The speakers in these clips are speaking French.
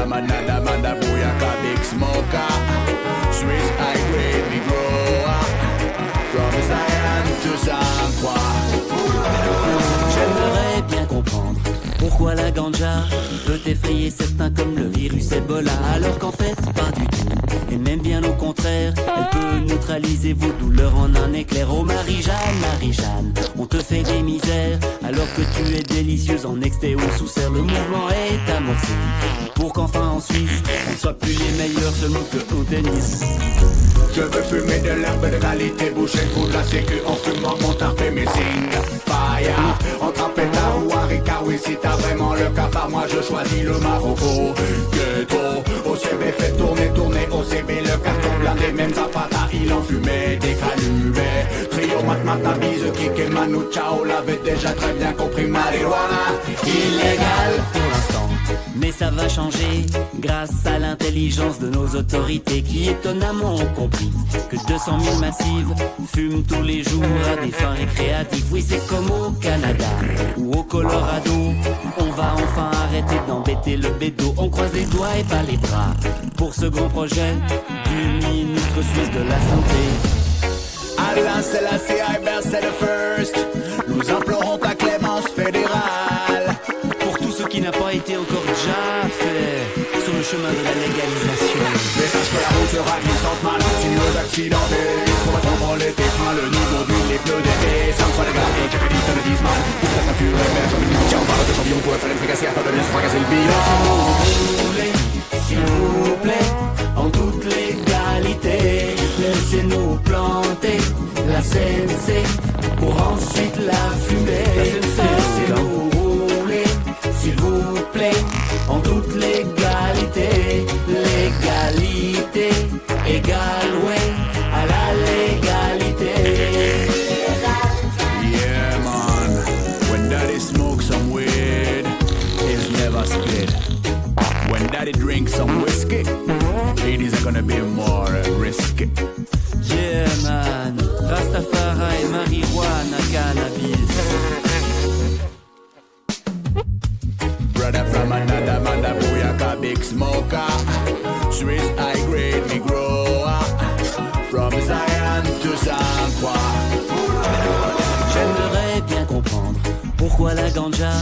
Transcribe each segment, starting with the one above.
from another mother, booyaka, big smoker. Swiss high grade, me grower. From Zion to San Juan. J'aimerais bien comprendre pourquoi la ganja peut effrayer certains comme le virus Ebola, alors qu'en fait pas du tout, et même bien au contraire, elle peut neutraliser vos douleurs en un éclair. Oh Marie-Jeanne, Marie-Jeanne, on te fait des misères alors que tu es délicieuse en exté ou sous serre. Le mouvement est amorcé pour qu'enfin en Suisse on ne soit plus les meilleurs seulement que au tennis. Je veux fumer de l'herbe de qualité, boucher le trou de la sécu en fumant mon tarp et mes signes. Fire, entre un pétard ou un ricard, oui si t'as vraiment le cafard, moi je choisis le Marocco. Ghetto, OCB fait tourner, tourner, OCB le carton blindé, même Zapata il en fumait des calumets. Trio, mat, bise, kick et Manu Chao l'avait déjà très bien compris, marijuana illégal pour l'instant, mais ça va changer grâce à l'intelligence de nos autorités qui étonnamment ont compris que 200 000 massives fument tous les jours à des fins récréatives. Oui, c'est comme au Canada ou au Colorado, on va enfin arrêter d'embêter le bédo. On croise les doigts et pas les bras pour ce grand projet du ministre suisse de la Santé. Alain Selassie, Iber, c'est le first. Nous implorons ta clémence fédérale pour tout ce qui n'a pas été encore déjà fait sur le chemin de la légalisation. Mais sache que la route sera glissante, mal continueuse accidentée. Pour être contrôler tes freins, le niveau d'huile, les pneus d'été. 5 fois dégradé, que tu dis, te le disent mal. Pour que la ceinture émerge comme une tiens, on parle de champion pour faire une fricassée afin de bien se fracasser le bilan. S'il vous plaît, en toute légalité, laissez-nous planter la CNC pour ensuite la fumer. Laissez-nous rouler, s'il vous plaît, en toute légalité. Légalité égale, ouais, à la légalité. Yeah man, when daddy smokes some weed, it's never split. When daddy drinks some whiskey, it is gonna be more risky. Yeah man, Rastafari, marijuana, cannabis. Brother from another mother, booyaka, big smoker. Swiss high grade, me grower. From Zion to San Juan. J'aimerais bien comprendre pourquoi la ganja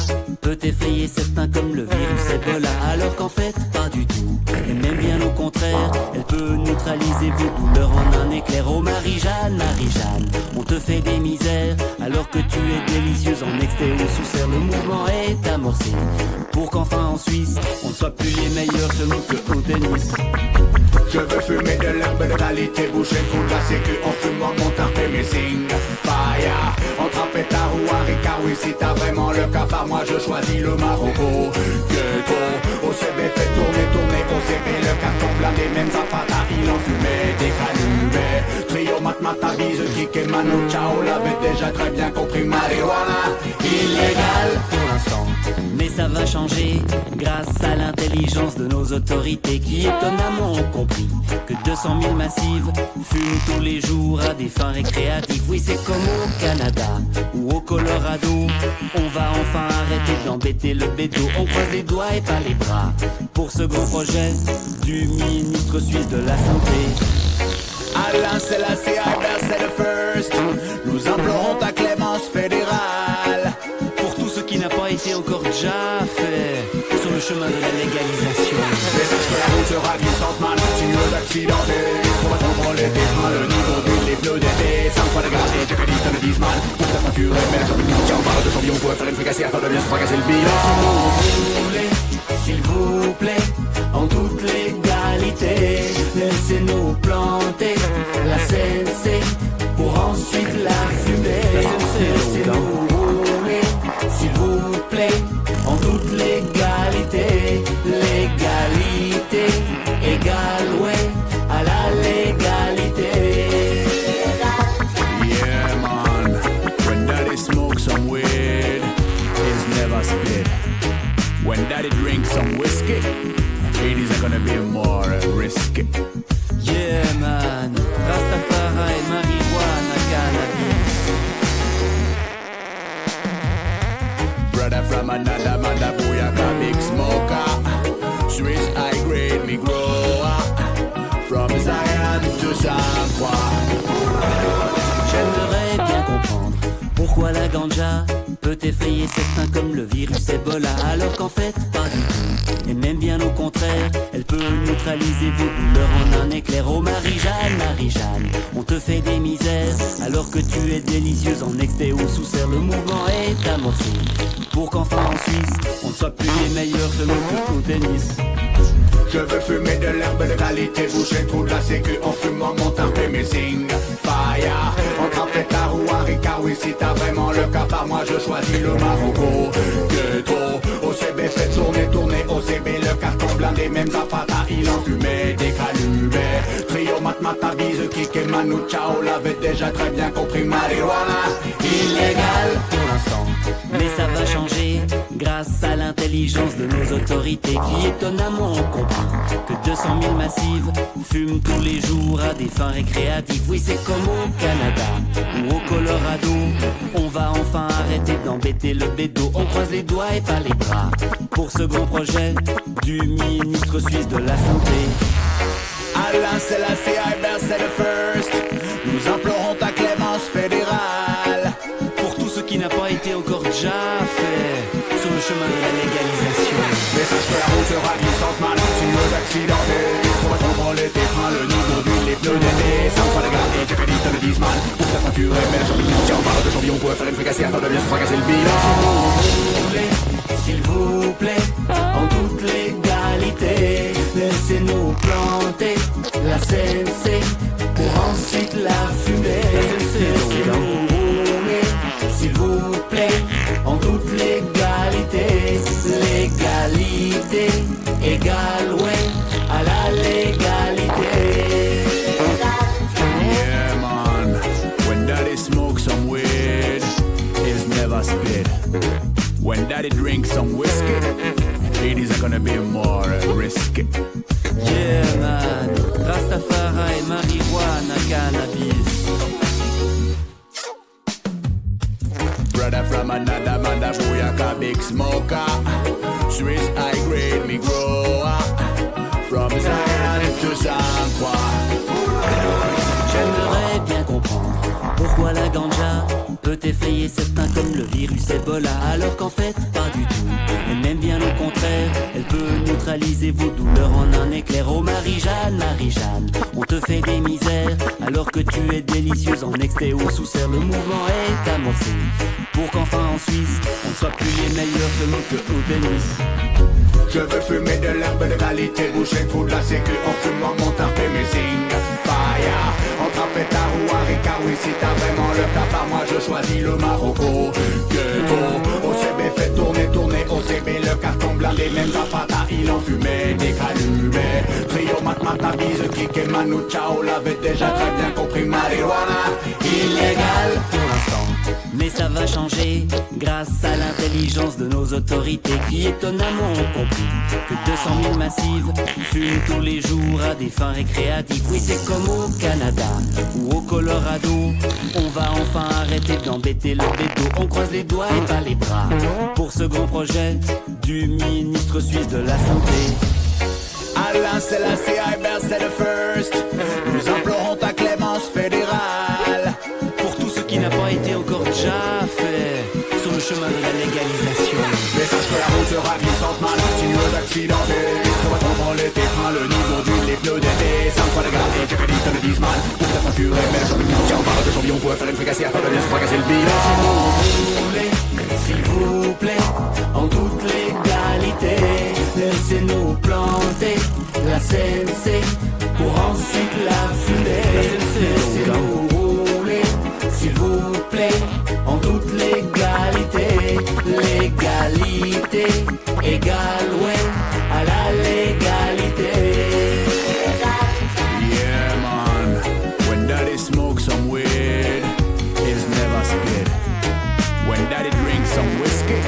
peut effrayer certains comme le virus Ebola, alors qu'en fait pas du tout, et même bien au contraire, elle peut neutraliser vos douleurs en un éclair. Oh Marie-Jeanne, Marie-Jeanne, on te fait des misères alors que tu es délicieuse en exté ou sous serre. Le mouvement est amorcé pour qu'enfin en Suisse on ne soit plus les meilleurs seulement que au tennis. Je veux fumer de l'herbe de qualité, boucher le trou de la sécu en fumant mon tarp et mes signes. Fire, entre un pétard ou un ricard, oui si t'as vraiment le cafard, moi je choisis le Marocco. Ghetto, OCB fait tourner, tourner, OCB le carton blindé, même Zapata il en fumait des calumets. Trio, mat, bise, kick et Manu Chao l'avait déjà très bien compris, marijuana illégal pour l'instant, mais ça va changer grâce à l'intelligence de nos autorités qui étonnamment ont compris que 200 000 massives fument tous les jours à des fins récréatives. Oui, c'est comme au Canada ou au Colorado, on va enfin arrêter d'embêter le bédo. On croise les doigts et pas les bras pour ce grand projet du ministre suisse de la Santé. Alain Selassie, Iber, c'est le first. Nous implorons ta clémence fédérale pour tout ce qui n'a pas été encore déjà fait sur le chemin de la légalisation. Mais sache que la route sera glissante, mal continueuse accidentée. Pour être contrôler tes freins, le niveau d'huile, les pneus d'été. 5 fois dégradé, que tu dis, te le disent mal. Pour que la ceinture émerge comme une tiens, on parle de champion pour faire une fricassée afin de bien se fracasser le bilan. S'il vous plaît, en toute légalité, laissez-nous planter la CNC pour ensuite la fumer. Laissez-nous rouler, s'il vous plaît, en toute légalité. Légalité égale, ouais, à la légalité. Yeah man, when daddy smokes some weed, it's never split. When daddy drinks some whiskey, it is gonna be more risky. Yeah man, Rastafari, marijuana, cannabis. Brother from another mother, booyaka, big smoker. Swiss high Pourquoi la ganja peut effrayer certains comme le virus Ebola, alors qu'en fait pas du tout, et même bien au contraire, elle peut neutraliser vos douleurs en un éclair. Oh Marie-Jeanne, Marie-Jeanne, on te fait des misères alors que tu es délicieuse en exté ou sous serre. Le mouvement est amorcé pour qu'enfin en Suisse on ne soit plus les meilleurs selon que au tennis. Je veux fumer de l'herbe de qualité, boucher trop de la sécu en fumant mon tarpé missing. Fire, entre un pétard ou un ricard, oui si t'as vraiment le cafard, moi je choisis le Marocco. Ghetto, OCB fait tourner, tourner, OCB le carton blindé, même Zapata il en fumait des calubés. Trio mat bise, kick et Manu Chao l'avait déjà très bien compris, marijuana illégal pour l'instant, mais ça va changer grâce à l'intelligence de nos autorités qui étonnamment ont compris que 200 000 massives fument tous les jours à des fins récréatives. Oui, c'est comme au Canada ou au Colorado, on va enfin arrêter d'embêter le bédo. On croise les doigts et pas les bras pour ce grand projet du ministre suisse de la Santé. Alain Selassie, Albert, c'est le first. Nous implorons ta clémence fédérale pour tout ce qui n'a pas été encore déjà fait sur le chemin de la légalisation. Mais sache que la route sera glissante, malade, tu nous accidentés. Pour contrôler tes freins, le niveau d'huile, les pneus d'été. Ça me fera les garder, j'ai pédite le dismal. Pour ta ceinture et mes champignons. Tiens, on parle de champignons pour faire une fricassée afin de bien se fracasser le bilan. S'il vous plaît, en toute légalité, laissez-nous planter la CNC pour ensuite la fumer. Laissez-nous rouler, s'il vous plaît, en toute légalité. Légalité égale, ouais, à la légalité. Yeah man, when daddy smokes some weed, he's never spit. When daddy drinks some whiskey, it is gonna be more risky. Yeah man, Rastafari, marijuana, cannabis. Brother from another mother, booyaka, big smoker. Swiss high grade, me grower. From Zion to San Juan. J'aimerais bien comprendre pourquoi la ganja peut effrayer certains comme le virus Ebola, alors qu'en fait pas du tout, et même bien au contraire, elle peut neutraliser vos douleurs en un éclair. Oh Marie-Jeanne, Marie-Jeanne, on te fait des misères alors que tu es délicieuse en exté ou sous serre. Le mouvement est amorcé pour qu'enfin en Suisse on ne soit plus les meilleurs selon que au tennis. Je veux fumer de l'herbe de qualité, boucher trop de la sécu en fumant mon tarpé missing. Fire, entre un pétard ou un ricard, oui si t'as vraiment le cafard, moi je choisis le Marocco. Ghetto, OCB fait tourner, tourner, OCB le carton blindé, même Zapata il en fumait des calubés. Trio mat bise, kick et Manu Chao l'avait déjà très bien compris, marijuana illégal pour l'instant, mais ça va changer grâce à l'intelligence de nos autorités qui étonnamment ont compris que 200 000 massives fument tous les jours à des fins récréatives. Oui, c'est comme au Canada ou au Colorado, on va enfin arrêter d'embêter le bédo. On croise les doigts et pas les bras pour ce grand projet du ministre suisse de la Santé. Alain Selassie, Albert, c'est le first. Nous implorons ta clémence fédérale pour tout ce qui n'a pas été encore déjà fait sur le chemin de la légalisation. Mais sache que la route sera glissante, malade, tu nous accidentés. Pour contrôler tes freins, le niveau d'huile, les pneus d'été. Ça me fera les garder, j'ai pédite le dismal. Pour ta ceinture et mes champignons. Tiens, on parle de champignons pour faire une fricassée afin de bien se fracasser le bilan. S'il vous plaît, en toute légalité, laissez-nous planter la CNC pour ensuite la fumer. Laissez-nous rouler, s'il vous plaît, en toute légalité. Légalité égale, ouais, à la légalité. Yeah man, when daddy smokes some weed, he's never spit. When daddy drinks some whiskey,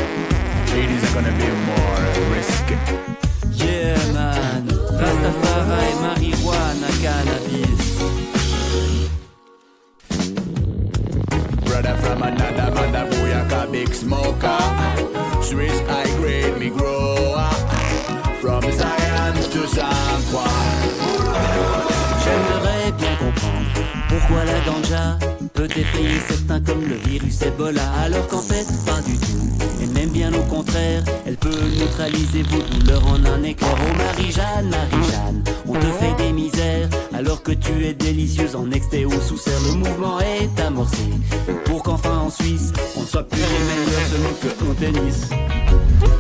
it is gonna be more risky. Yeah man, Rastafari, marijuana, cannabis. Brother from another mother, booyaka, big smoker. Swiss high grade, me grower. From Zion to San Juan. J'aimerais bien comprendre pourquoi la ganja peut effrayer certains comme le virus Ebola. Alors qu'en fait, pas du tout, et même bien au contraire, elle peut neutraliser vos douleurs en un éclair. Oh Marie-Jeanne, Marie-Jeanne, on te fait des misères, alors que tu es délicieuse en exté ou sous serre. Le mouvement est amorcé, pour qu'enfin en Suisse, on ne soit plus les meilleurs selon que au tennis.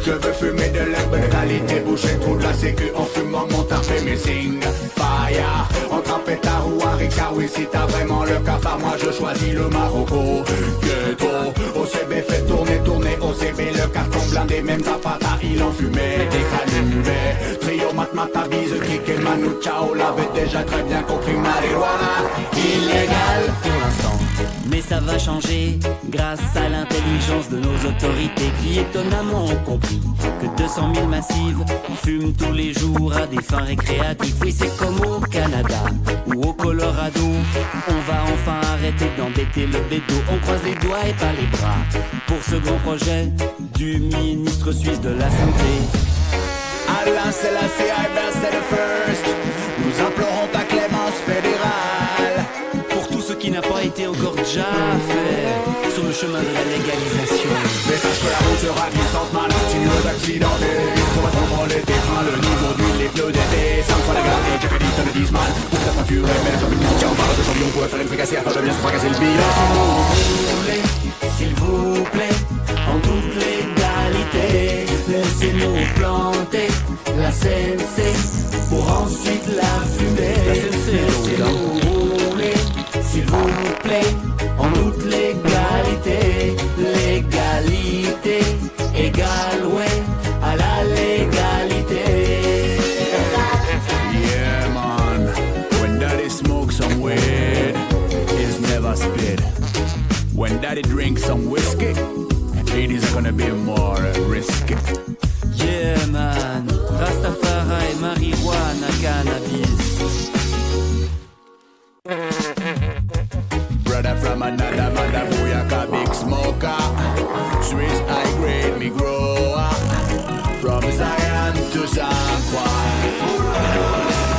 Je veux fumer de l'herbe de qualité, boucher trop de la sécu en fumant mon tarpé mes signes. Fire, entre un pétard ou un ricard, oui si t'as vraiment le cafard, moi je choisis le Marocco. Ghetto, OCB fait tourner, tourner, OCB le carton blindé, même Zapata il en fumait, décalumé. Trio Matmata, bise, kick et Manu Chao l'avait déjà très bien compris, marijuana illégal pour l'instant, mais ça va changer grâce à l'intelligence de nos autorités qui étonnamment ont compris que 200 000 massives fument tous les jours à des fins récréatives. Oui, c'est comme au Canada ou au Colorado, on va enfin arrêter d'embêter le bédo. On croise les doigts et pas les bras pour ce grand projet du ministre suisse de la Santé. Alain Selassie, c'est le first. Nous implorons ta clémence fédérale pour tout ce qui n'a pas été encore déjà fait sur le chemin de la légalisation. Mais sache que la route sera glissante, man, sinueuse accidentée. On va contrôler tes freins, le niveau d'huile, les pneus d'été. 5 fois la garde et Jacques Edison le Diesman. Pour que ta ceinture est belle comme une tiens, on parle de champion pour faire une fricassée afin de bien se fracasser le bilan. S'il vous plaît, en toute légalité, laissez-nous planter la CNC pour ensuite la fumer. La CNC, laissez-nous rouler, s'il vous plaît, en toute légalité. Légalité égale, ouais, à la légalité. Yeah, man, when daddy smokes some weed, he's never spit. When daddy drinks some whiskey, it is gonna be more risky. Yeah, man, Rastafari, marijuana, cannabis. Brother from another mother, booyaka, big smoker. Swiss high grade, me grower. From Zion to San Juan.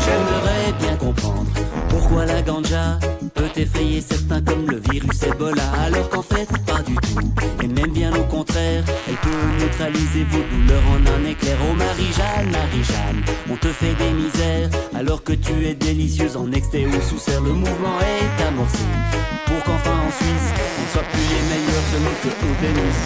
J'aimerais bien comprendre pourquoi la ganja peut effrayer certains comme le virus Ebola, alors qu'en fait pas du tout, et même bien au contraire, elle peut neutraliser vos douleurs en un éclair. Oh Marie-Jeanne, Marie-Jeanne, on te fait des misères, alors que tu es délicieuse en exté ou sous serre. Le mouvement est amorcé, pour qu'enfin en Suisse, on ne soit plus les meilleurs selon que au tennis.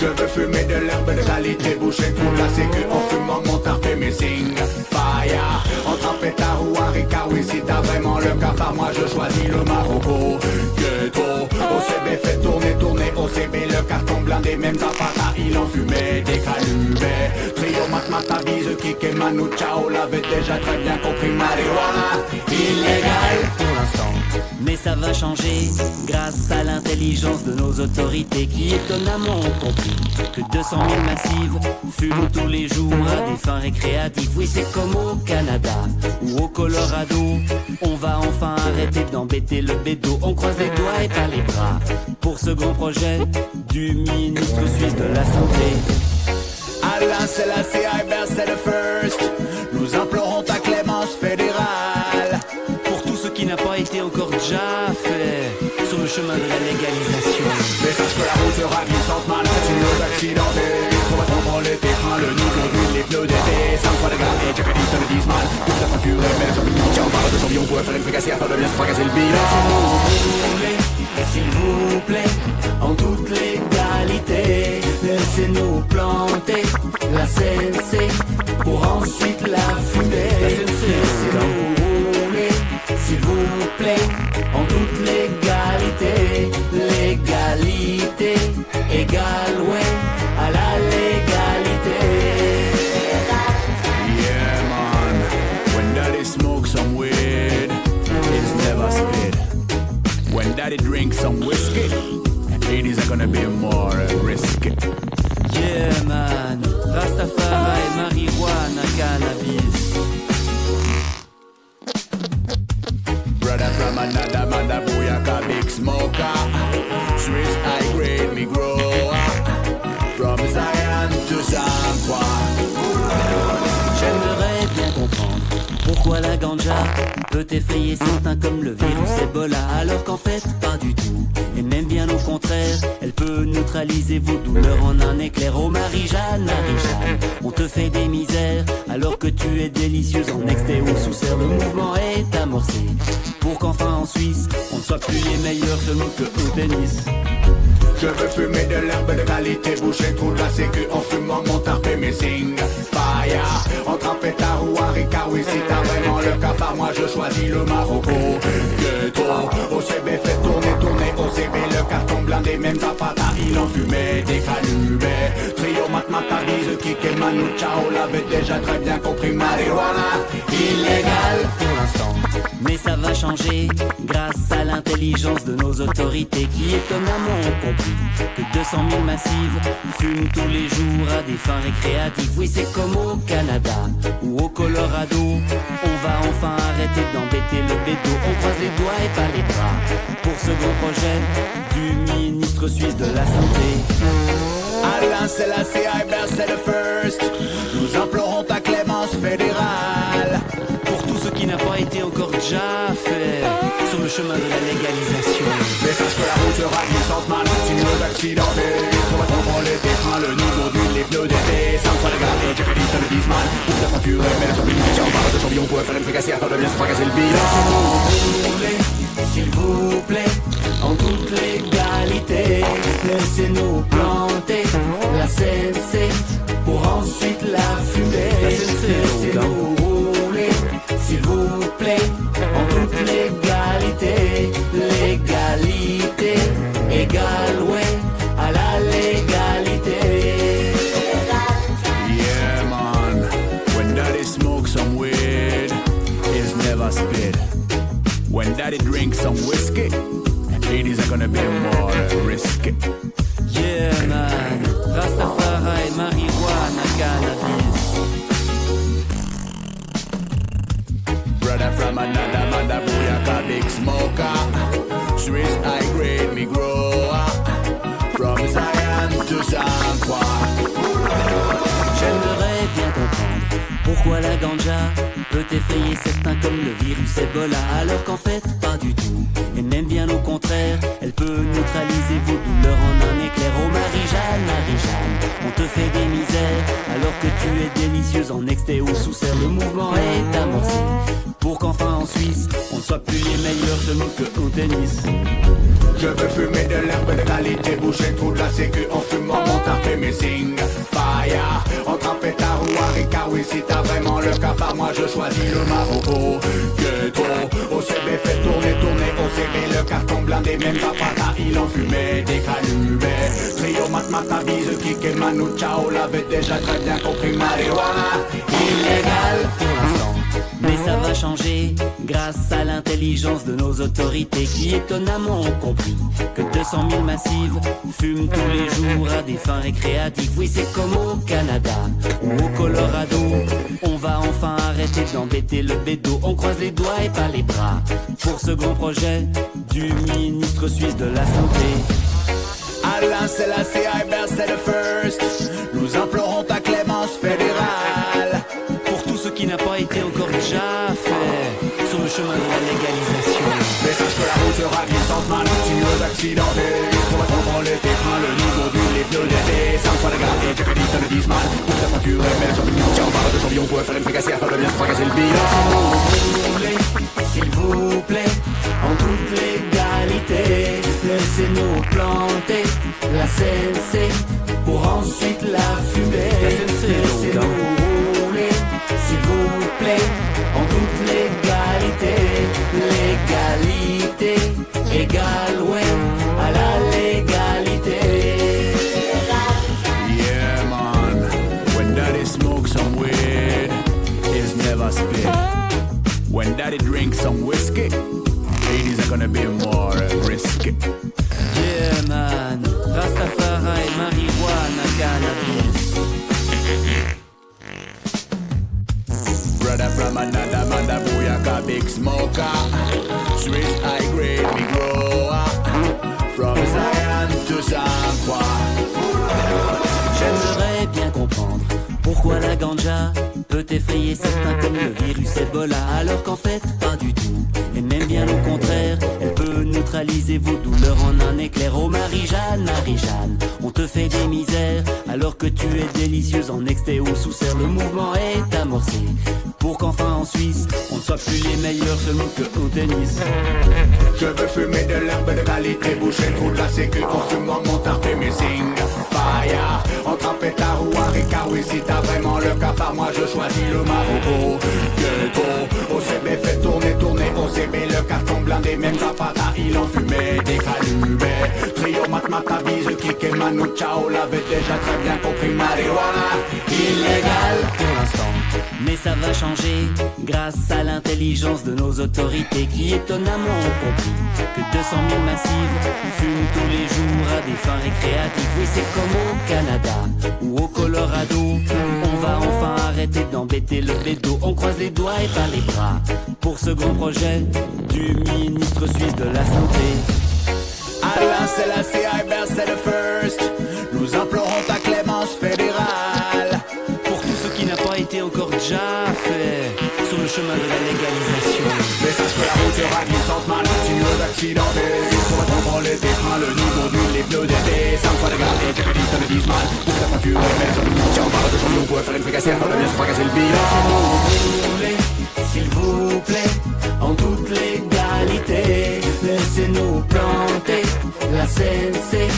Je veux fumer de l'herbe de qualité, boucher tout la sécu en fumant mon tarpé mes signes. Fire, entre un pétard ou un ricard, oui si t'as vraiment le cafard, moi je choisis le Marocco. Ghetto, OCB fait tourner, tourner, OCB le carton blindé, même Zapata il en fumait, décalumé. Trio Matmata, bise, kick et Manu Chao l'avait déjà très bien compris, marijuana illégal pour l'instant, mais ça va changer grâce à l'intelligence de nos autorités qui étonnamment ont compris que 200 000 massives fument tous les jours à des fins récréatives. Oui, c'est comme au Canada ou au Colorado, on va enfin arrêter d'embêter le bédo. On croise les doigts et pas les bras pour ce grand projet du ministre suisse de la Santé. Alain Selassie, c'est le first. Nous implorons ta clémence fédérale pour tout ce qui n'a pas été encore déjà fait sur le chemin de la légalisation. Mais sache que la route sera glissante, man, sinueuse accidentée. On va contrôler tes freins, le niveau d'huile, les pneus d'été. 5 fois la garde et Jacques Edison le Diesman. Pour que ta ceinture est belle comme une tiens, on parle de champion pour faire une fricassée afin de bien se fracasser le bilan. S'il vous plaît, en toute légalité, laissez-nous planter la CNC pour ensuite la fumer. La CNC, laissez-nous rouler, s'il vous plaît, en toute légalité. Légalité égale, ouais, à la légalité. Yeah, man, when daddy smokes some weed, it's never spit. When daddy drinks some whiskey, it is gonna be more risky. Yeah, man, Rastafari, marijuana, cannabis. ganja peut effrayer certains comme le virus Ebola, alors qu'en fait pas du tout, et même bien au contraire, elle peut neutraliser vos douleurs en un éclair. Oh Marie-Jeanne, Marie-Jeanne, on te fait des misères alors que tu es délicieuse en exté ou sous serre. Le mouvement est amorcé pour qu'enfin en Suisse on ne soit plus les meilleurs seulement que au tennis. Je veux fumer de l'herbe de qualité, boucher trop de la sécu en fumant mon tarp et mes signes. Fire, entre un pétard ou un ricard, oui si t'as vraiment le cafard, moi je choisis le Marocco. Ghetto, OCB fait tourner OCB, le carton blindé, même Zapata, il en fumait des calubés. Trio Matmatabise, Kik et Manu Chao l'avait déjà très bien compris, marijuana illégal pour l'instant, mais ça va changer grâce à l'intelligence de nos autorités qui étonnamment ont compris que 200 000 massives fument tous les jours à des fins récréatives. Oui, c'est comme au Canada ou au Colorado, on va enfin arrêter d'embêter le bédo. On croise les doigts et pas les bras pour ce gros projet du ministre suisse de la Santé. Alain Selassie, c'est le first. Nous implorons ta clémence fédérale pour tout ce qui n'a pas été encore déjà fait sur le chemin de la légalisation. Mais sache que la route sera glissante, mal, sinueuse, accidentée. On va contrôler tes freins, le niveau les pneus d'été. Ça me fera regarder, j'ai dit, ça le dise mal. Pour te fracturer, mais la turbine, on parle de champion pour faire une fricassière afin de bien se fracasser le bilan. S'il vous plaît, en toute légalité, laissez-nous planter la CNC pour ensuite la fumer. La CNC, laissez-nous rouler, s'il vous plaît, en toute légalité. Légalité égale, ouais, à la légalité. Yeah man, when daddy smokes some weed, he's never spit. When daddy drinks some whiskey, it is gonna be more risky. Yeah man, Rastafari, marijuana, cannabis. Brother from another mother, booyaka, big smoker. Swiss high grade, me grower. From Zion to San Juan. J'aimerais bien comprendre pourquoi la ganja peut effrayer certains comme le virus Ebola, alors qu'en fait pas du tout, et même bien au contraire, elle peut neutraliser vos douleurs en un éclair. Oh Marie-Jeanne, Marie-Jeanne, on te fait des misères alors que tu es délicieuse en exté ou sous serre. Le mouvement est amorcé pour qu'enfin en Suisse on ne soit plus les meilleurs seulement que au tennis. Je veux fumer de l'herbe de qualité, boucher trop de la sécu en fumant mon tarp et mes signes. Fire, entre un pétard ou un ricard, oui si t'as vraiment le cafard, moi je choisis le Marocco. Ghetto, OCB fait tourner OCB, le carton blindé, même Zapata, il en fumait des calubés. Trio Matmatabise, Kik et Manu Chao l'avait déjà très bien compris, marijuana illégal pour l'instant, mais ça va changer grâce à l'intelligence de nos autorités qui étonnamment ont compris que 200 000 massives fument tous les jours à des fins récréatives. Oui, c'est comme au Canada ou au Colorado, on va enfin arrêter d'embêter le bédo. On croise les doigts et pas les bras pour ce grand projet du ministre suisse de la Santé. Alain Selassie, c'est le first. Nous implorons ta clémence fédérale pour tout ce qui n'a pas été encore déjà fait sur le chemin de la légalisation. Mais sache que la route sera glissante, mal, sinueuse, accidentée. On va contrôler tes freins, le niveau les pneus d'été. Ça me fera regarder, j'ai dit, ça le dise mal. Pour te fracturer, mais la turbine, on parle de champion pour faire une fricassière afin de bien se fracasser le bilan. S'il vous plaît, en toute légalité, laissez-nous planter la CNC pour ensuite la fumer. La CNC, laissez-nous rouler, s'il vous plaît, en toute légalité. Légalité égale, ouais, à la légalité. Yeah man, when daddy smokes some weed, he's never spit. When daddy drinks some whiskey, ladies are gonna be more risky. Yeah man, Rastafari, marijuana, cannabis. Brother from another mother, booyaka, big smoker. Swiss high grade, me grower. From Zion to San Juan. J'aimerais bien comprendre Pourquoi la ganja peut effrayer certains comme le virus Ebola, alors qu'en fait pas du tout, et même bien au contraire, elle peut neutraliser vos douleurs en un éclair. Oh Marie-Jeanne, Marie-Jeanne, on te fait des misères alors que tu es délicieuse en exté ou sous serre. Le mouvement est amorcé pour qu'enfin en Suisse on ne soit plus les meilleurs seulement que au tennis. Je veux fumer de l'herbe de qualité, boucher le trou de la sécu en fumant mon tarp et mes signes. Faya, entre un pétard ou un ricard, oui si t'as vraiment le cafard, moi je choisis le Marocco. Ghetto, OCB fait tourner, tourner, OCB le carton blindé, même Zapata il en fumait des calubets. Trio mat bise, kick et Manu Chao l'avait déjà très bien compris, marijuana illégal pour l'instant, mais ça va changer grâce à l'intelligence de nos autorités qui étonnamment ont compris que 200 000 massives fument tous les jours à des fins récréatives. Oui, c'est comme au Canada ou au Colorado, on va enfin arrêter d'embêter le bédo. On croise les doigts et pas les bras pour ce grand projet du ministre suisse de la Santé. Alain Selassie, Iber, c'est le first. Nous implorons ta clémence fédérale pour tout ce qui n'a pas été encore déjà fait sur le chemin de la légalisation. Mais sache que la route sera glissante, mal continueuse, accidentée. Pour contrôler tes freins, le niveau d'huile, les pneus d'été. 5 fois de garde et tu me dis, te le dis mal. Pour que la facture émerge, tiens, on parle de champion pour faire une fricassière, pour bien se fracasser le bilan. S'il vous plaît, en toute légalité, laissez-nous planter la CNC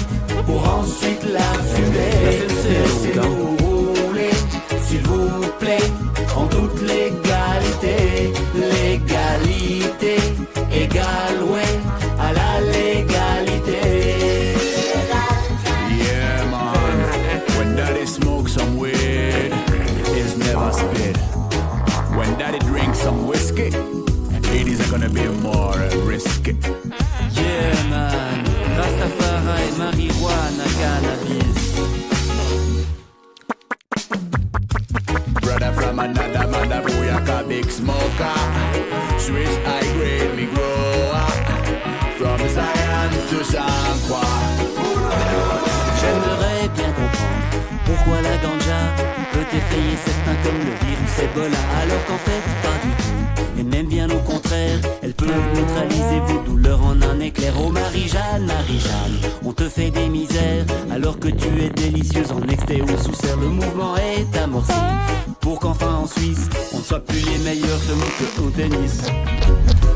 pour ensuite la fumer. Laissez-nous rouler, s'il vous plaît, en toute légalité. Légalité égale, ouais, à la légalité. Yeah man, when daddy smokes some weed, it's never spit. When daddy drinks some whiskey, it isn't gonna be more risky. Yeah man, Rastafari, marijuana, cannabis. Brother from another mother, booyaka, big smoker. Swiss high grade, me grow up. From Zion to San Juan. J'aimerais bien comprendre pourquoi la ganja peut effrayer certains comme le virus Ebola, alors qu'en fait pas du tout, et même bien au contraire, elle peut neutraliser vos douleurs en un éclair. Oh Marie-Jeanne, Marie-Jeanne, on te fait des misères alors que tu es délicieuse en exté ou sous serre. Le mouvement est amorcé pour qu'enfin en Suisse on ne soit plus les meilleurs seulement que au tennis.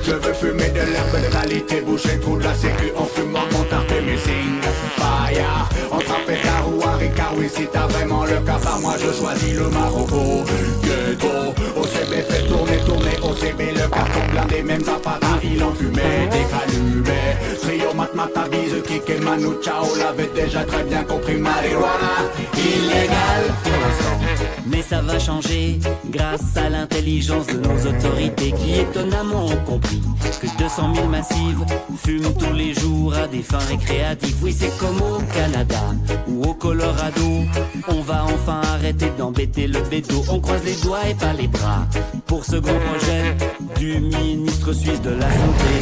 Je veux fumer de l'herbe de qualité, boucher le trou de la sécu en fumant mon tarp et mes signes. Faya, entre un pétard ou un ricard, oui si t'as vraiment le cafard, moi je choisis le Marocco. Ghetto, OCB fait tourner, tourner, OCB le carton blindé, même Zapata il en fumait des calubets. Trio mat bise, kick et Manu Chao l'avait déjà très bien compris, marijuana illégal pour l'instant, mais ça va changer grâce à l'intelligence de nos autorités qui étonnamment ont compris que 200 000 massives fument tous les jours à des fins récréatives. Oui, c'est comme au Canada ou au Colorado, on va enfin arrêter d'embêter le bédo. On croise les doigts et pas les bras pour ce grand projet du ministre suisse de la Santé.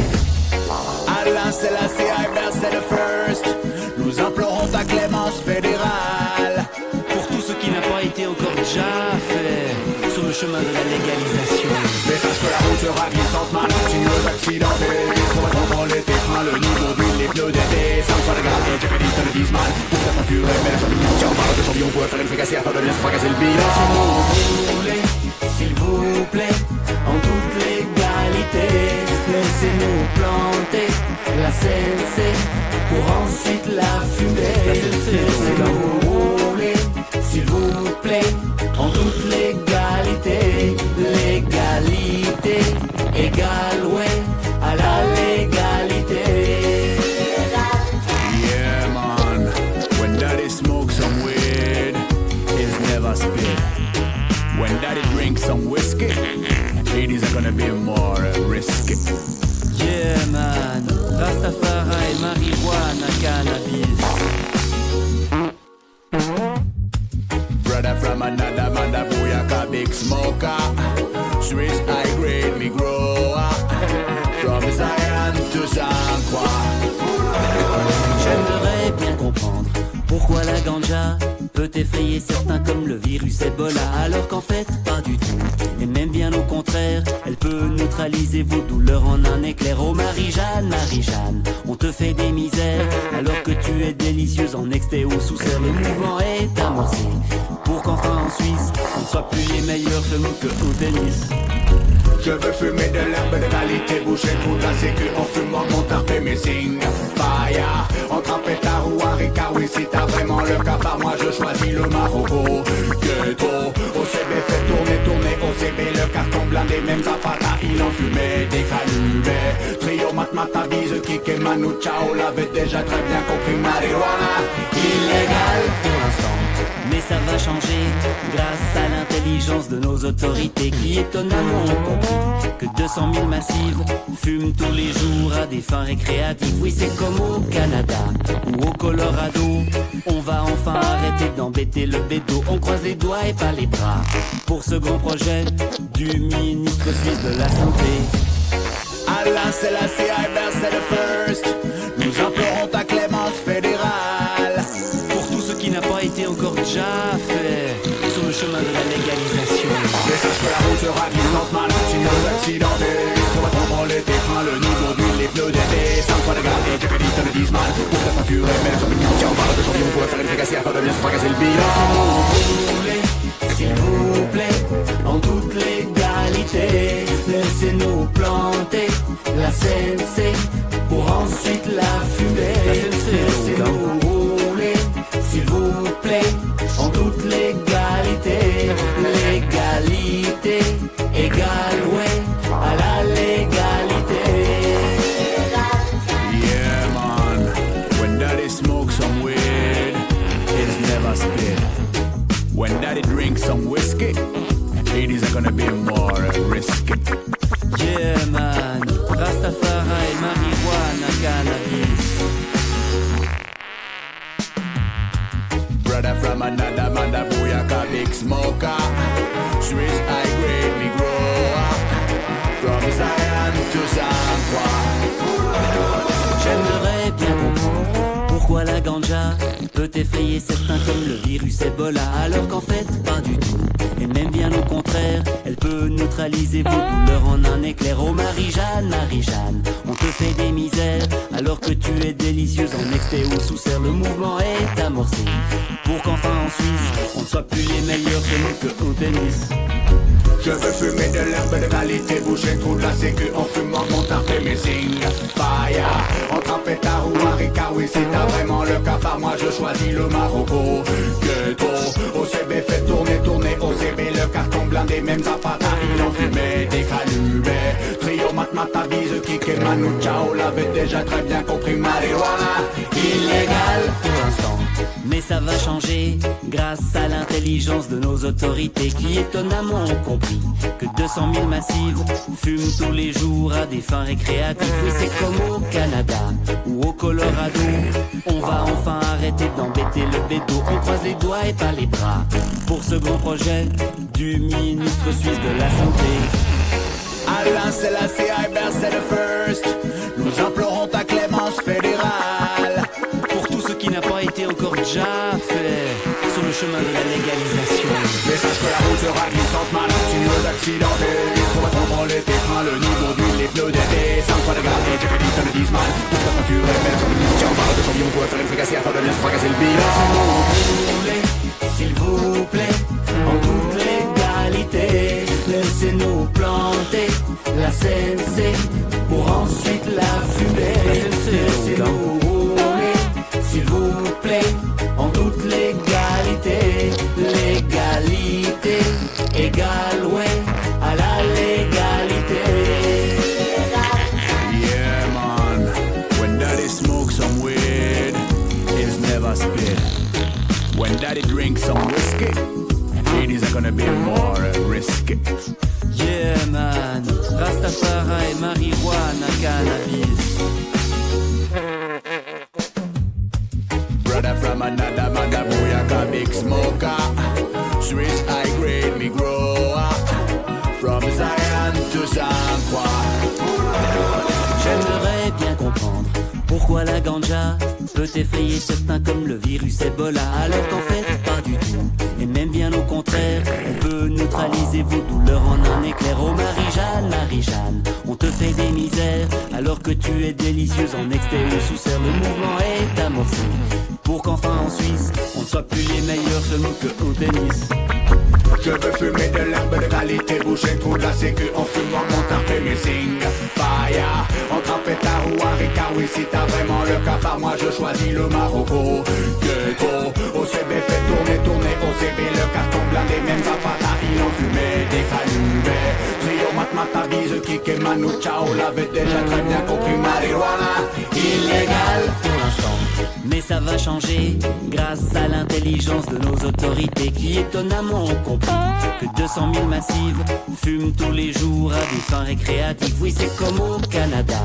Alain Selassie, Iber, c'est le first. Nous implorons ta clémence fédérale pour tout ce qui n'a pas été encore déjà fait sur le chemin de la légalisation. Mais sache que la route sera glissante, mal continueuse, accidentée. Pour contrôler tes freins, le niveau d'huile, les pneus d'été. 5 fois de garde et tu me dis, te le dis mal. Pour que la facture émerge, tiens, on parle de champion pour faire une fricassière, afin de bien se fracasser le bilan. S'il vous plaît, en toute légalité, laissez-nous planter la CNC pour ensuite la fumer. Laissez-nous rouler, s'il vous plaît, en toute légalité. Légalité égale, ouais, à la légalité. Yeah man, when daddy smokes some weed, it's never spit. When daddy drinks some whiskey, it isn't gonna be more risky. Yeah man, Rastafari, marijuana, cannabis. Brother from another mother, booyaka, big smoker. Swiss high grade, me grow up. From Zion to San Juan. J'aimerais bien comprendre Pourquoi la ganja peut effrayer certains comme le virus Ebola, alors qu'en fait pas du tout, et même bien au contraire, elle peut neutraliser vos douleurs en un éclair. Oh Marie-Jeanne, Marie-Jeanne, on te fait des misères alors que tu es délicieuse en exté ou sous serre. Le mouvement est amorcé pour qu'enfin en Suisse on ne soit plus les meilleurs que nous que au tennis. Je veux fumer de l'herbe de qualité, boucher toute la sécu en fumant mon tarp et mes signes. Fire, entre un pétard ou un ricard, oui si t'as vraiment le cafard, moi je choisis le Marocco. Ghetto, OCB fait tourner, tourner, OCB le carton blindé, même Zapata il en fumait des calubets. Trio mat bise, kick et Manu Chao l'avait déjà très bien compris, marijuana illégal pour l'instant, mais ça va changer grâce à l'intelligence de nos autorités qui étonnamment ont compris que 200 000 massives fument tous les jours à des fins récréatives. Oui, c'est comme au Canada ou au Colorado, on va enfin arrêter d'embêter le bédo. On croise les doigts et pas les bras pour ce grand projet du ministre suisse de la Santé. Allah c'est la CIBR, c'est le first. Nous implorons ta clémence fédérale pour tout ce qui n'a pas été encore déjà fait sur le chemin de la légalisation. Mais sache que la route sera glissante, mal, sinueuse, accidentée. On va contrôler tes freins, le niveau d'huile, les pneus d'été. 5 fois de garder, j'ai que 10 tonnes de 10 mal. Pour te facturer, mais comme une tiens, on parle de champion pour faire une fricassière afin de bien se fracasser le bilan. S'il vous plaît, en toute légalité, laissez-nous planter la CNC pour ensuite la fumer. Laissez-nous rouler, s'il vous plaît, en toute légalité. Légalité égale, ouais, à la légalité. Yeah man, when daddy smokes some weed, it's never spit. When daddy drinks some whiskey, it is gonna be more risky. Yeah man, Rastafari, marijuana, cannabis. Brother from another mother, booyaka, big smoker. Swiss high grade, me grow up. From Zion to San Juan. J'aimerais bien comprendre pourquoi la ganja peut effrayer certains comme le virus Ebola, alors qu'en fait pas du tout, et même bien au contraire, elle peut neutraliser vos douleurs en un éclair. Oh Marie-Jeanne, Marie-Jeanne, on te fait des misères alors que tu es délicieuse en exté ou sous serre. Le mouvement est amorcé pour qu'enfin en Suisse on ne soit plus les meilleurs que nous que au tennis. Je veux fumer de l'herbe de qualité, boucher le trou de la sécu en fumant mon tarp et mes signes. Fire, entre un pétard ou un ricard, oui si t'as vraiment le cafard, moi je choisis le Marocco. Ghetto, OCB fait tourner, tourner, OCB le carton blindé, même Zapata il en fumait des calubets. Trio mat bise, kick et Manu Chao l'avait déjà très bien compris, marijuana illégal pour l'instant, mais ça va changer grâce à l'intelligence de nos autorités qui étonnamment ont compris que 200 000 massives fument tous les jours à des fins récréatives. Oui, c'est comme au Canada ou au Colorado, on va enfin arrêter d'embêter le bédo. On croise les doigts et pas les bras pour ce grand projet du ministre suisse de la Santé. Allah c'est la CIBR, c'est le first. Nous implorons ta clémence fédérale pour tout ce qui n'a pas été encore déjà fait sur le chemin de la légalisation. Mais sache que la route sera glissante, mal, sinueuse, accidentée. On va contrôler tes freins, le niveau d'huile, les pneus d'été. 5 fois de garder, j'ai que 10 tonnes de 10 mal. Pour te facturer, mais comme une tiens, on parle de champion pour faire une fricassière afin de bien se fracasser le bilan. S'il vous plaît, en toute légalité, laissez-nous planter la CNC pour ensuite la fumer. Laissez-nous rouler, s'il vous plaît, en toute légalité. Légalité égale, ouais, à la légalité. Yeah man, when daddy smokes some weed, it's never spit. When daddy drinks some whiskey, it is gonna be more risky. Yeah man, Rastafari, marijuana, cannabis. Brother from another mother, booyaka, big smoker. Swiss high grade, me grow up. From Zion to San Juan. J'aimerais bien comprendre pourquoi la ganja peut peut effrayer certains comme le virus Ebola. Alors qu'en fait, pas du tout, et même bien au contraire, elle peut neutraliser vos douleurs en un éclair. Oh Marie-Jeanne, Marie-Jeanne, on te fait des misères, alors que tu es délicieuse en extérieur sous serre. Le mouvement est amorcé, pour qu'enfin en Suisse, on ne soit plus les meilleurs seulement que au tennis. Je veux fumer de l'herbe de qualité, boucher le trou de la sécu en fumant mon tarpé missing. Fire, entre un pétard ou un ricard, oui si t'as vraiment le cafard, moi je choisis le Marocco. Ghetto, OCB fait tourner, tourner, OCB le carton blindé, même Zapata il en fumait des calumets. Trio mat bise, kick et Manu Chao l'avait déjà très bien compris, marijuana illégal pour l'instant, mais ça va changer grâce à l'intelligence de nos autorités qui étonnamment ont compris que 200 000 massives fument tous les jours à des fins récréatives. Oui, c'est comme au Canada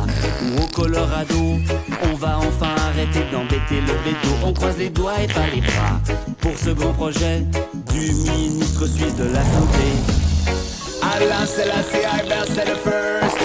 ou au Colorado, on va enfin arrêter d'embêter le bédo. On croise les doigts et pas les bras pour ce grand projet du ministre suisse de la Santé. Alain Selassie, c'est le first.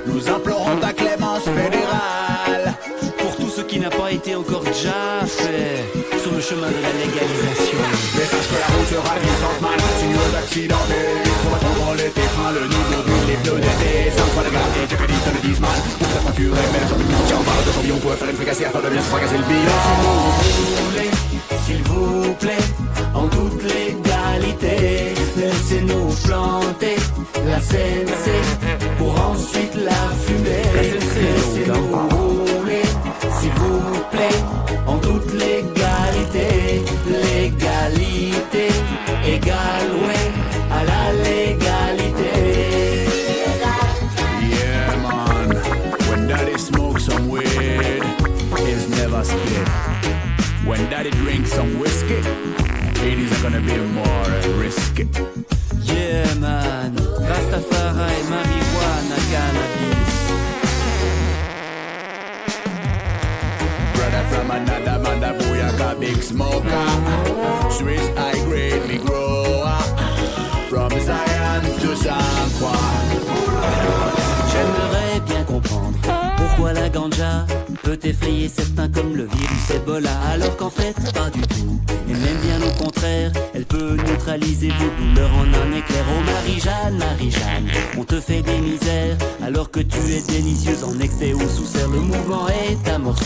Nous implorons ta clémence fédérale pour tout ce qui n'a pas été encore déjà fait sur le chemin de la légalisation. Mais sache que la route sera glissante, mal sinueuse, accidentée. Pour être contrôler tes freins, le niveau d'huile, les pneus d'été. Ça me soit le garder, Dieu que dit, te le dise mal. Pour ta facture et même j'en ai tiens, on parle de champion pour faire une fricassée afin de bien se fracasser le bilan. S'il vous plaît, en toute légalité, laissez-nous planter la CNC pour ensuite la fumer. Laissez-nous rouler, s'il vous plaît, en toute légalité. Légalité égale, ouais, à la légalité. Yeah man, when daddy smokes some weed, it's never split. When daddy drinks some whiskey, it is gonna be more risky. Yeah man, Rastafari, marijuana, cannabis. Brother from another mother, booyaka, big smoker. Swiss high grade, big grower. From Zion to San Juan. J'aimerais bien comprendre pourquoi la ganja peut effrayer certains comme le virus Ebola, alors qu'en fait pas du tout, et même bien au contraire, elle peut neutraliser vos douleurs en un éclair. Oh Marie-Jeanne, Marie-Jeanne, on te fait des misères, alors que tu es délicieuse en excès ou sous serre. Le mouvement est amorcé,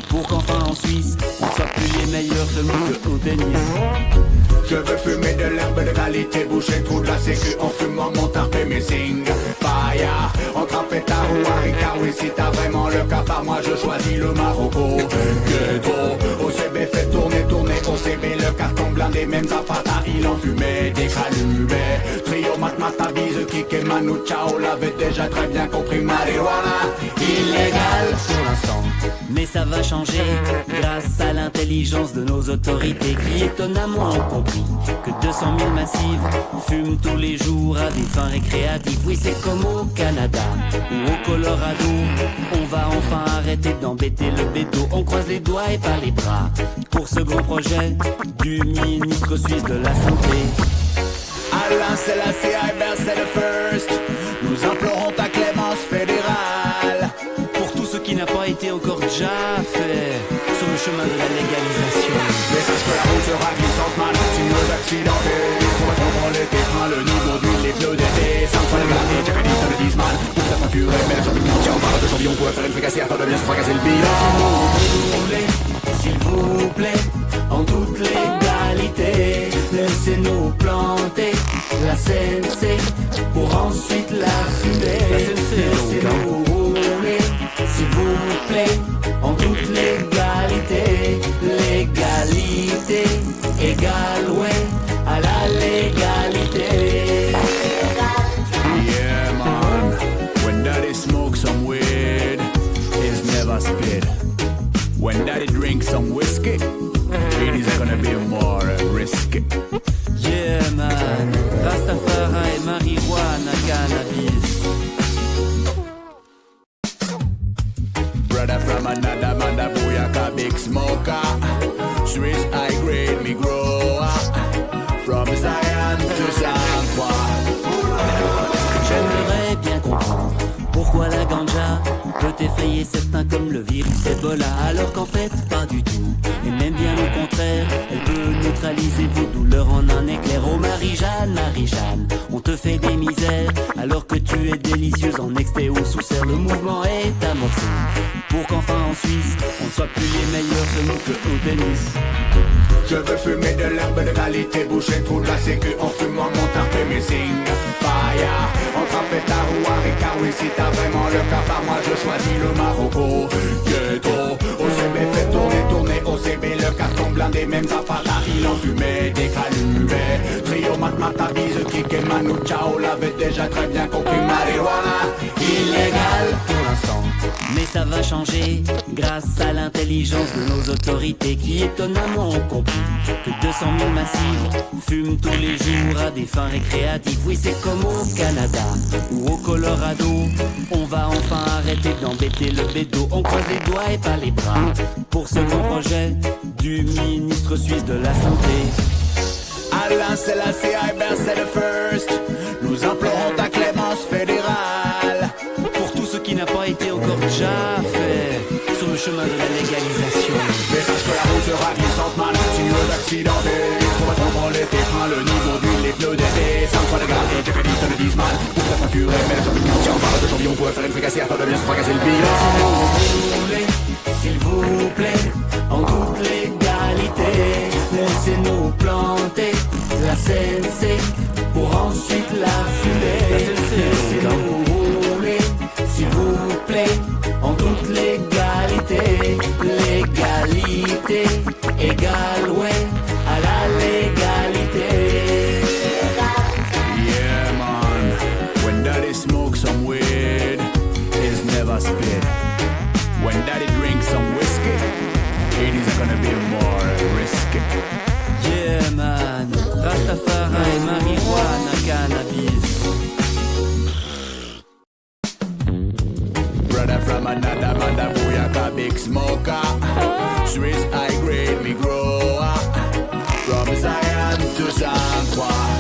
pour qu'enfin en Suisse, on soit plus les meilleurs seulement que au tennis. Je veux fumer de l'herbe de qualité, boucher le trou de la sécu en fumant mon tarpé missing. Fire, entre un pétard ou un ricard, oui si t'as vraiment le cafard, moi je choisis le Marocco. Ghetto, OCB fait tourner, tourner, OCB le carton blindé, même Zapata il en fumait des calumets. Trio mat bise, kick et Manu Chao l'avait déjà très bien compris, marijuana illégal pour l'instant, mais ça va changer grâce à l'intelligence de nos autorités qui étonnamment ont compris que 200 000 massives fument tous les jours à des fins récréatives. Oui, c'est comme au Canada ou au Colorado, on va enfin arrêter d'embêter le bédo. On croise les doigts et pas les bras pour ce grand projet du ministre suisse de la Santé. Alain Selassie, c'est le first. Nous implorons ta clémence fédérale pour tout ce qui n'a pas été encore déjà fait sur le chemin de la légalisation. Mais sache que la route sera glissante, mal sinueuse, accidentée. Pour être contrôler tes freins, le niveau d'huile, les pneus d'été. Ça me soit le garder, Dieu que dit, te le dise mal. Pour ta facture et même j'en ai tiens, on parle de champion pour faire une fricassée afin de bien se fracasser le bilan. S'il vous plaît, en toute légalité, laissez-nous planter la CNC pour ensuite la fumer. Laissez-nous rouler, s'il vous plaît, en toute légalité. Légalité égale, ouais, à la légalité. Yeah man, when daddy smokes some weed, it's never split. When daddy drinks some whiskey, it is gonna be more risky. Yeah man, Rastafari, marijuana, cannabis. effrayer certains comme le virus Ebola. Alors qu'en fait, pas du tout. Et même bien au contraire, elle peut neutraliser vos douleurs en un éclair. Oh Marie-Jeanne, Marie-Jeanne, on te fait des misères alors que tu es délicieuse en exté ou sous serre. Le mouvement est amorcé pour qu'enfin en Suisse on ne soit plus les meilleurs seuls que au tennis. Je veux fumer de l'herbe de qualité, boucher trop de la sécu en fumant mon tarpé missing. Fire, entre pétard ou haricot, oui si t'as vraiment le cafard, moi je choisis le Marocco. Ghetto, OCB fait tourner, tourner, OCB le carton blindé, même Zapata il en fumait des calumets. Trio mat bise, kick et Manu Chao l'avait déjà très bien compris, marijuana illégal pour l'instant. Mais ça va changer grâce à l'intelligence de nos autorités qui étonnamment ont compris que 200 000 massifs fument tous les jours à des fins récréatives. Oui, c'est comme au Canada ou au Colorado. On va enfin arrêter d'embêter le bédo. On croise les doigts et pas les bras pour ce grand projet du ministre suisse de la Santé. Alain Selassie, Hubert, c'est le first. Nous implorons ta clémence fédérale pour tout ce qui n'a pas été encore déjà fait sur le chemin de la légalisation. Mais sache que la route sera glissante, mal sinueuse, accidentée. Pour contrôler tes freins, le niveau d'huile, les pneus d'été. 5 fois de garde et Jacques te le disent mal. Pour te fracturer, mais le champignon. Tiens, on parle de champignon pour faire une fricassée afin de bien se fracasser le bilan. S'il vous plaît, en toute légalité, laissez-nous planter la CNC pour ensuite la fumer. Laissez-nous rouler, s'il vous plaît, en toute légalité. Légalité égale, ouais, à la légalité. Yeah, man, when daddy smokes some weed, he's never spit. When daddy drinks some whiskey, it is gonna be more risky. Yeah, man, Rastafari, marijuana, cannabis. Brother from another mother, booyaka, big smoker. Swiss high grade, me grower. From Zion to San Juan.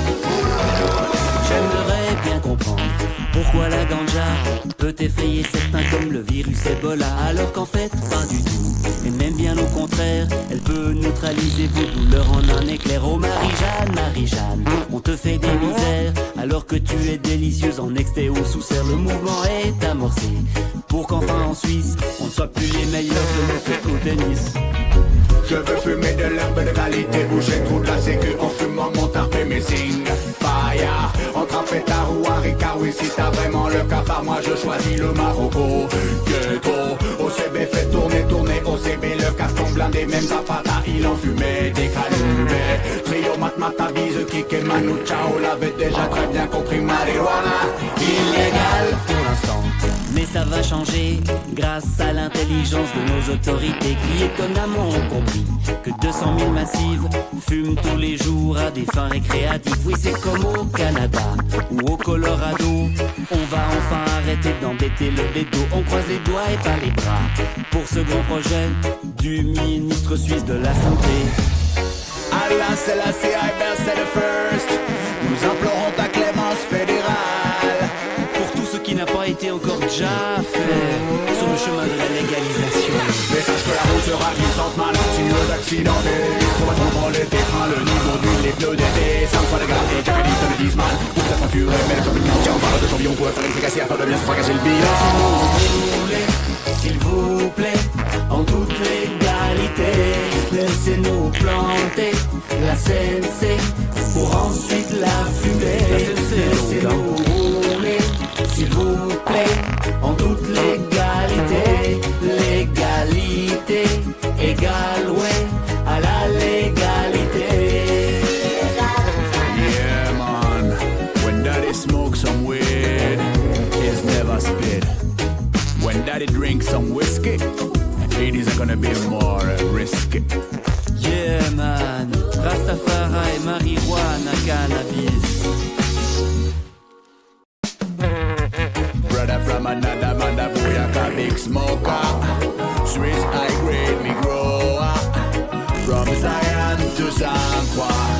J'aimerais bien comprendre pourquoi la ganja peut effrayer certains comme le virus Ebola. Alors qu'en fait, pas du tout. Et même bien au contraire, elle peut neutraliser vos douleurs en un éclair. Oh Marie-Jeanne, Marie-Jeanne, on te fait des misères alors que tu es délicieuse en exté ou sous serre. Le mouvement est amorcé pour qu'enfin en Suisse on ne soit plus les meilleurs que au tennis. Je veux fumer de l'herbe de qualité, boucher trop de la sécu en fumant mon tarpé missing. Fire, entre pétard ou haricot, oui si t'as vraiment le cafard, moi je choisis le Marocco. Ghetto, OCB fait tourner, tourner, OCB le carton blindé, même Zapata il en fumait des calumets. Trio mat bise, kick et Manu Chao l'avait déjà très bien compris, marijuana illégal pour l'instant. Mais ça va changer grâce à l'intelligence de nos autorités qui étonnamment ont compris que 200 000 massives fument tous les jours à des fins récréatives. Oui, c'est comme au Canada ou au Colorado. On va enfin arrêter d'embêter le bédo. On croise les doigts et pas les bras pour ce grand projet du ministre suisse de la Santé. Alain Selassie, Hubert, c'est le first. Nous implorons ta clémence fédérale pour tout ce qui n'a pas été encore déjà fait sur le chemin de la légalisation. Mais sache que la route sera glissante, mal sinueuse, accidentée. Pour contrôler tes freins, le niveau d'huile, les pneus d'été. 5 fois de garde et Jacques te le disent mal. Pour te fracturer, mais le champignon. Tiens, on parle de champignon pour faire une fricassée afin de bien se fracasser le bilan. S'il vous plaît, en toute légalité, laissez-nous planter la CNC pour ensuite la fumer. Laissez-nous rouler, s'il vous plaît, en toute légalité. Légalité égale, ouais, à la légalité. Yeah, man, when daddy smokes some weed, he's never spit. When daddy drinks some whiskey, it is gonna be more risky. Yeah, man, Rastafari, marijuana, cannabis. Brother from another mother, booyaka, big smoker. Swiss high grade, me grower. From Zion to San Juan.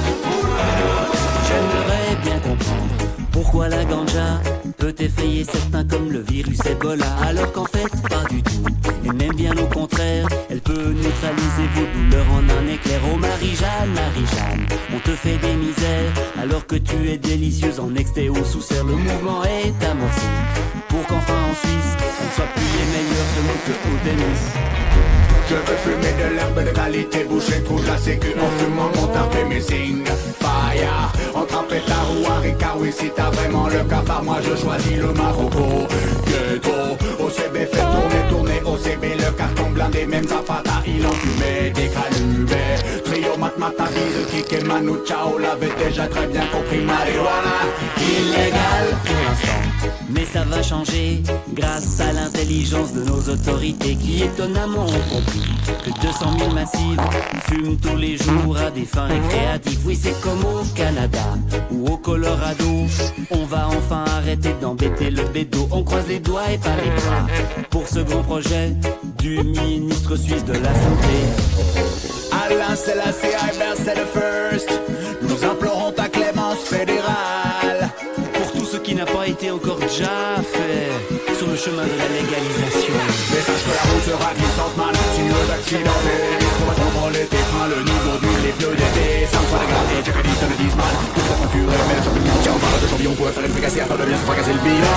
J'aimerais bien comprendre pourquoi la ganja peut peut effrayer certains comme le virus Ebola, alors qu'en fait pas du tout, et même bien au contraire, elle peut neutraliser vos douleurs en un éclair. Oh Marie-Jeanne, Marie-Jeanne, on te fait des misères, alors que tu es délicieuse en exté ou sous serre. Le mouvement est amorcé, pour qu'enfin en Suisse, on ne soit plus les meilleurs selon que au tennis. Je veux fumer de l'herbe de qualité, boucher trou de la sécu en fumant mon tarpé mes signes. Fire, entre un pétard ou un ricard, oui si t'as vraiment le cafard, moi je choisis le Marocco. Ghetto, OCB fait tourner, OCB le carton blindé, même Zapata il en fumait des calubés. Trio matmatavise, Kik et Manu Chao l'avait déjà très bien compris, marijuana illégal pour l'instant, mais ça va changer grâce à l'intelligence de nos autorités qui étonnamment ont compris que 200 000 massives fument tous les jours à des fins récréatives. Oui, c'est comme au Canada ou au Colorado, on va enfin arrêter d'embêter le bédo. On croise les doigts et pas les bras pour ce grand projet du ministre suisse de la Santé. Alain Selassie, Iber, c'est le first. Nous implorons ta clémence fédérale pour tout ce qui n'a pas été encore déjà fait sur le chemin de la légalisation. Mais sache que la route sera glissante, man, sinueuse, accidentée. Faut contrôler tes freins, le niveau du les pneus d'été. 5 fois dégradé, Jack et te le disent mal. Tout est facturé, mais le champion, tiens, on parle de champion pour faire une fricassée afin de bien se fracasser le bilan.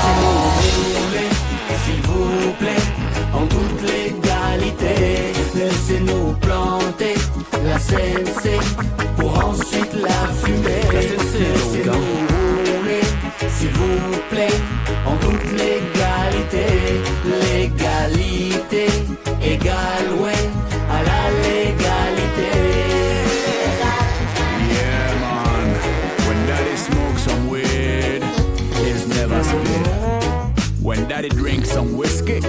S'il vous plaît, en toute légalité, laissez-nous planter la CNC pour ensuite la fumer. La CNC, laissez-nous rouler, s'il vous plaît, en toute légalité. Légalité égale, ouais, à la légalité. Yeah, man, when daddy smokes some weed, it's never split. When daddy drinks some whiskey,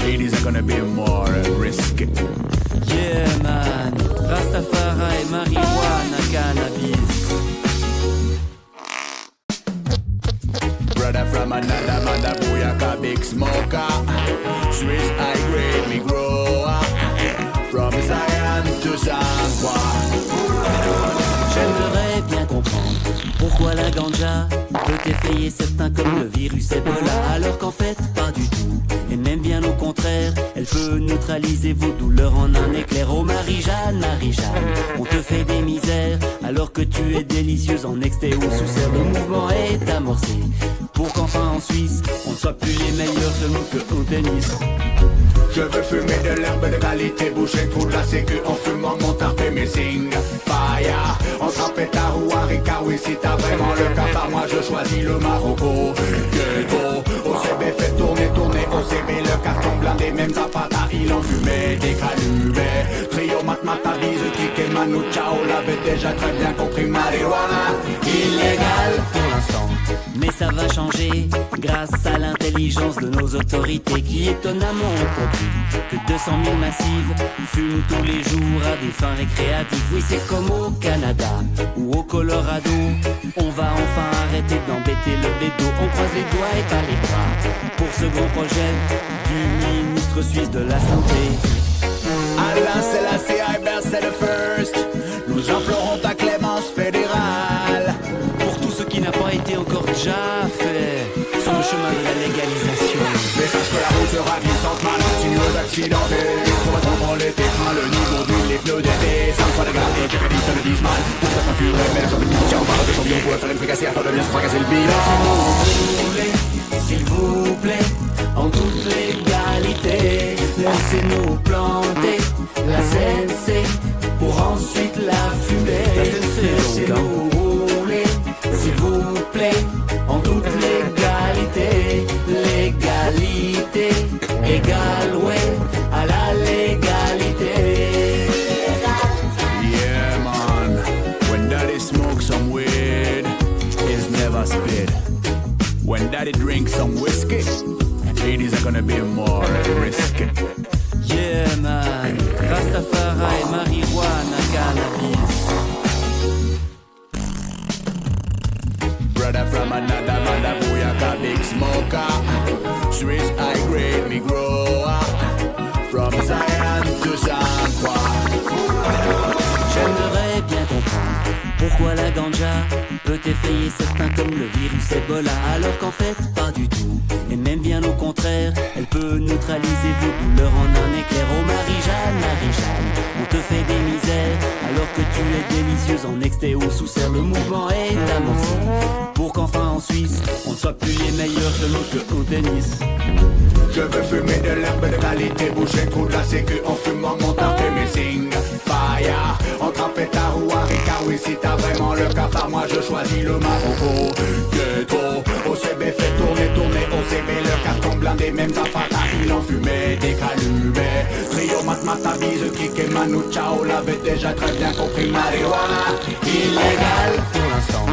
it is gonna be more risky. Yeah, man, Rastafari, marijuana, cannabis. Brother from another mother, booyaka, big smoker. Swiss high grade, me grow up. From Zion to San J'aimerais bien comprendre pourquoi la ganja peut effrayer certains comme le virus Ebola, alors qu'en fait pas du tout, et même bien au contraire, elle peut neutraliser vos douleurs en un éclair. Oh Marie-Jeanne, Marie-Jeanne, on te fait des misères, alors que tu es délicieuse en exté ou sous serre. Le mouvement est amorcé, pour qu'enfin en Suisse, on ne soit plus les meilleurs selon que au tennis. Je veux fumer de l'herbe de qualité, boucher trou de la sécu en fumant mon tarpé mes signes. Fire, entre un pétard ou un ricard, oui si t'as vraiment le cafard, moi je choisis le Marocco. Ghetto, OCB fait tourner, OCB le carton blindé, même Zapata il en fumait des calubés. Trio matmatavise, Kik et Manu Chao l'avait déjà très bien compris, marijuana illégal pour l'instant, mais ça va changer grâce à l'intelligence de nos autorités qui étonnamment ont compris que 200 000 massives fument tous les jours à des fins récréatives. Oui, c'est comme au Canada ou au Colorado, on va enfin arrêter d'embêter le bédo. On croise les doigts et pas les bras pour ce grand projet du ministre suisse de la Santé. Alain Selassie, Iber, c'est le first. Nous implorons ta clémence fédérale pour tout ce qui n'a pas été encore déjà fait sur le chemin de la légalisation. Mais sache que la route sera glissante, man, sinueuse, accidentée. Faut contrôler tes freins, le niveau du les pneus d'été. 5 fois dégradé, Jack et te le disent mal. Tout est facturé, mais le champion, tiens, on parle de champion pour faire une fricassée afin de bien se fracasser le bilan. S'il vous plaît, en toute légalité, laissez-nous planter la CNC pour ensuite la fumer. La CNC, laissez-nous rouler, s'il vous plaît, en toute légalité. Légalité égale, ouais, à la légalité. Yeah, man, when daddy smokes some weed, it's never spit. When daddy drinks some whiskey, it is gonna be more risky. Yeah, man, Rastafari, marijuana, cannabis. Brother from another mother, booyaka, big smoker. Swiss high grade, me grow up. From Zion to San J'aimerais bien comprendre pourquoi la ganja peut effrayer certains comme le virus Ebola, alors qu'en fait pas du tout. Et même bien au contraire, elle peut neutraliser vos douleurs en un éclair. Oh Marie-Jeanne, Marie-Jeanne, on te fait des misères alors que tu es délicieuse en exté ou sous serre. Le mouvement est amorcé pour qu'enfin en Suisse on ne soit plus les meilleurs selon que au tennis. Je veux fumer de l'herbe de qualité, boucher trop de la sécu en fumant mon tarté missing. Fire, entre un pétard ou un ricard, oui si t'as vraiment le cafard, moi je choisis le Marocco. Ghetto, OCB fait tourner, tourner, OCB le carton blindé, même Zapata il en fumait des calumets. Trio mat bise, kick et Manu Chao l'avait déjà très bien compris, marijuana illégal pour l'instant,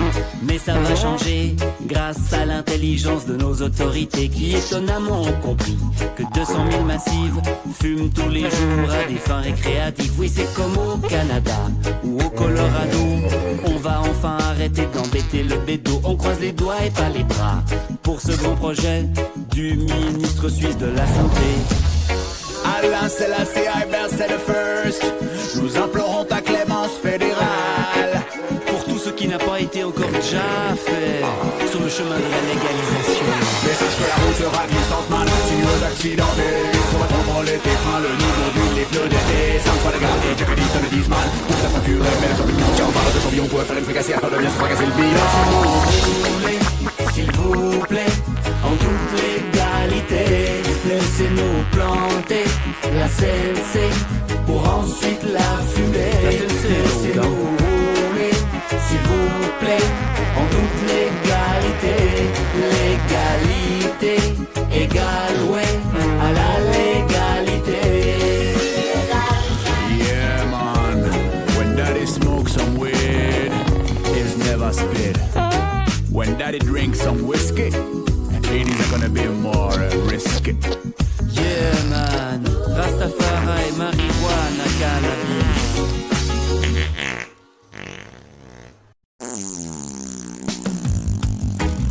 mais ça va changer grâce à l'intelligence de nos autorités qui étonnamment ont compris que 200 000 massives fument tous les jours à des fins récréatives. Oui, c'est comme au Canada ou au Colorado. On va enfin arrêter d'embêter le bédo. On croise les doigts et pas les bras pour ce grand projet du ministre suisse de la Santé. Alain Selassie, c'est le first. Nous implorons ta clémence fédérale pour tout ce qui n'a pas été encore déjà fait sur le chemin de la légalisation. Mais sache que la route sera glissante, mal sinueuse, accidentée. On va t'envoler tes freins, le niveau les pneus d'été. Ça me fera regarder, Dieu que dit, te le dise mal. Pour que la facture est belle, j'en ai tiens, on parle de champion pour faire une fricassée afin de bien se fracasser le bilan. S'il vous plaît, en toute légalité, laissez-nous planter la CNC pour ensuite la fumer. Laissez-nous rouler, s'il vous plaît, en toute légalité. Légalité égale, ouais, à la légalité. Yeah man, when daddy smokes some weed, it's never spit. When daddy drinks some whiskey, it is gonna be more risky. Yeah man, Rastafari, marijuana, cannabis.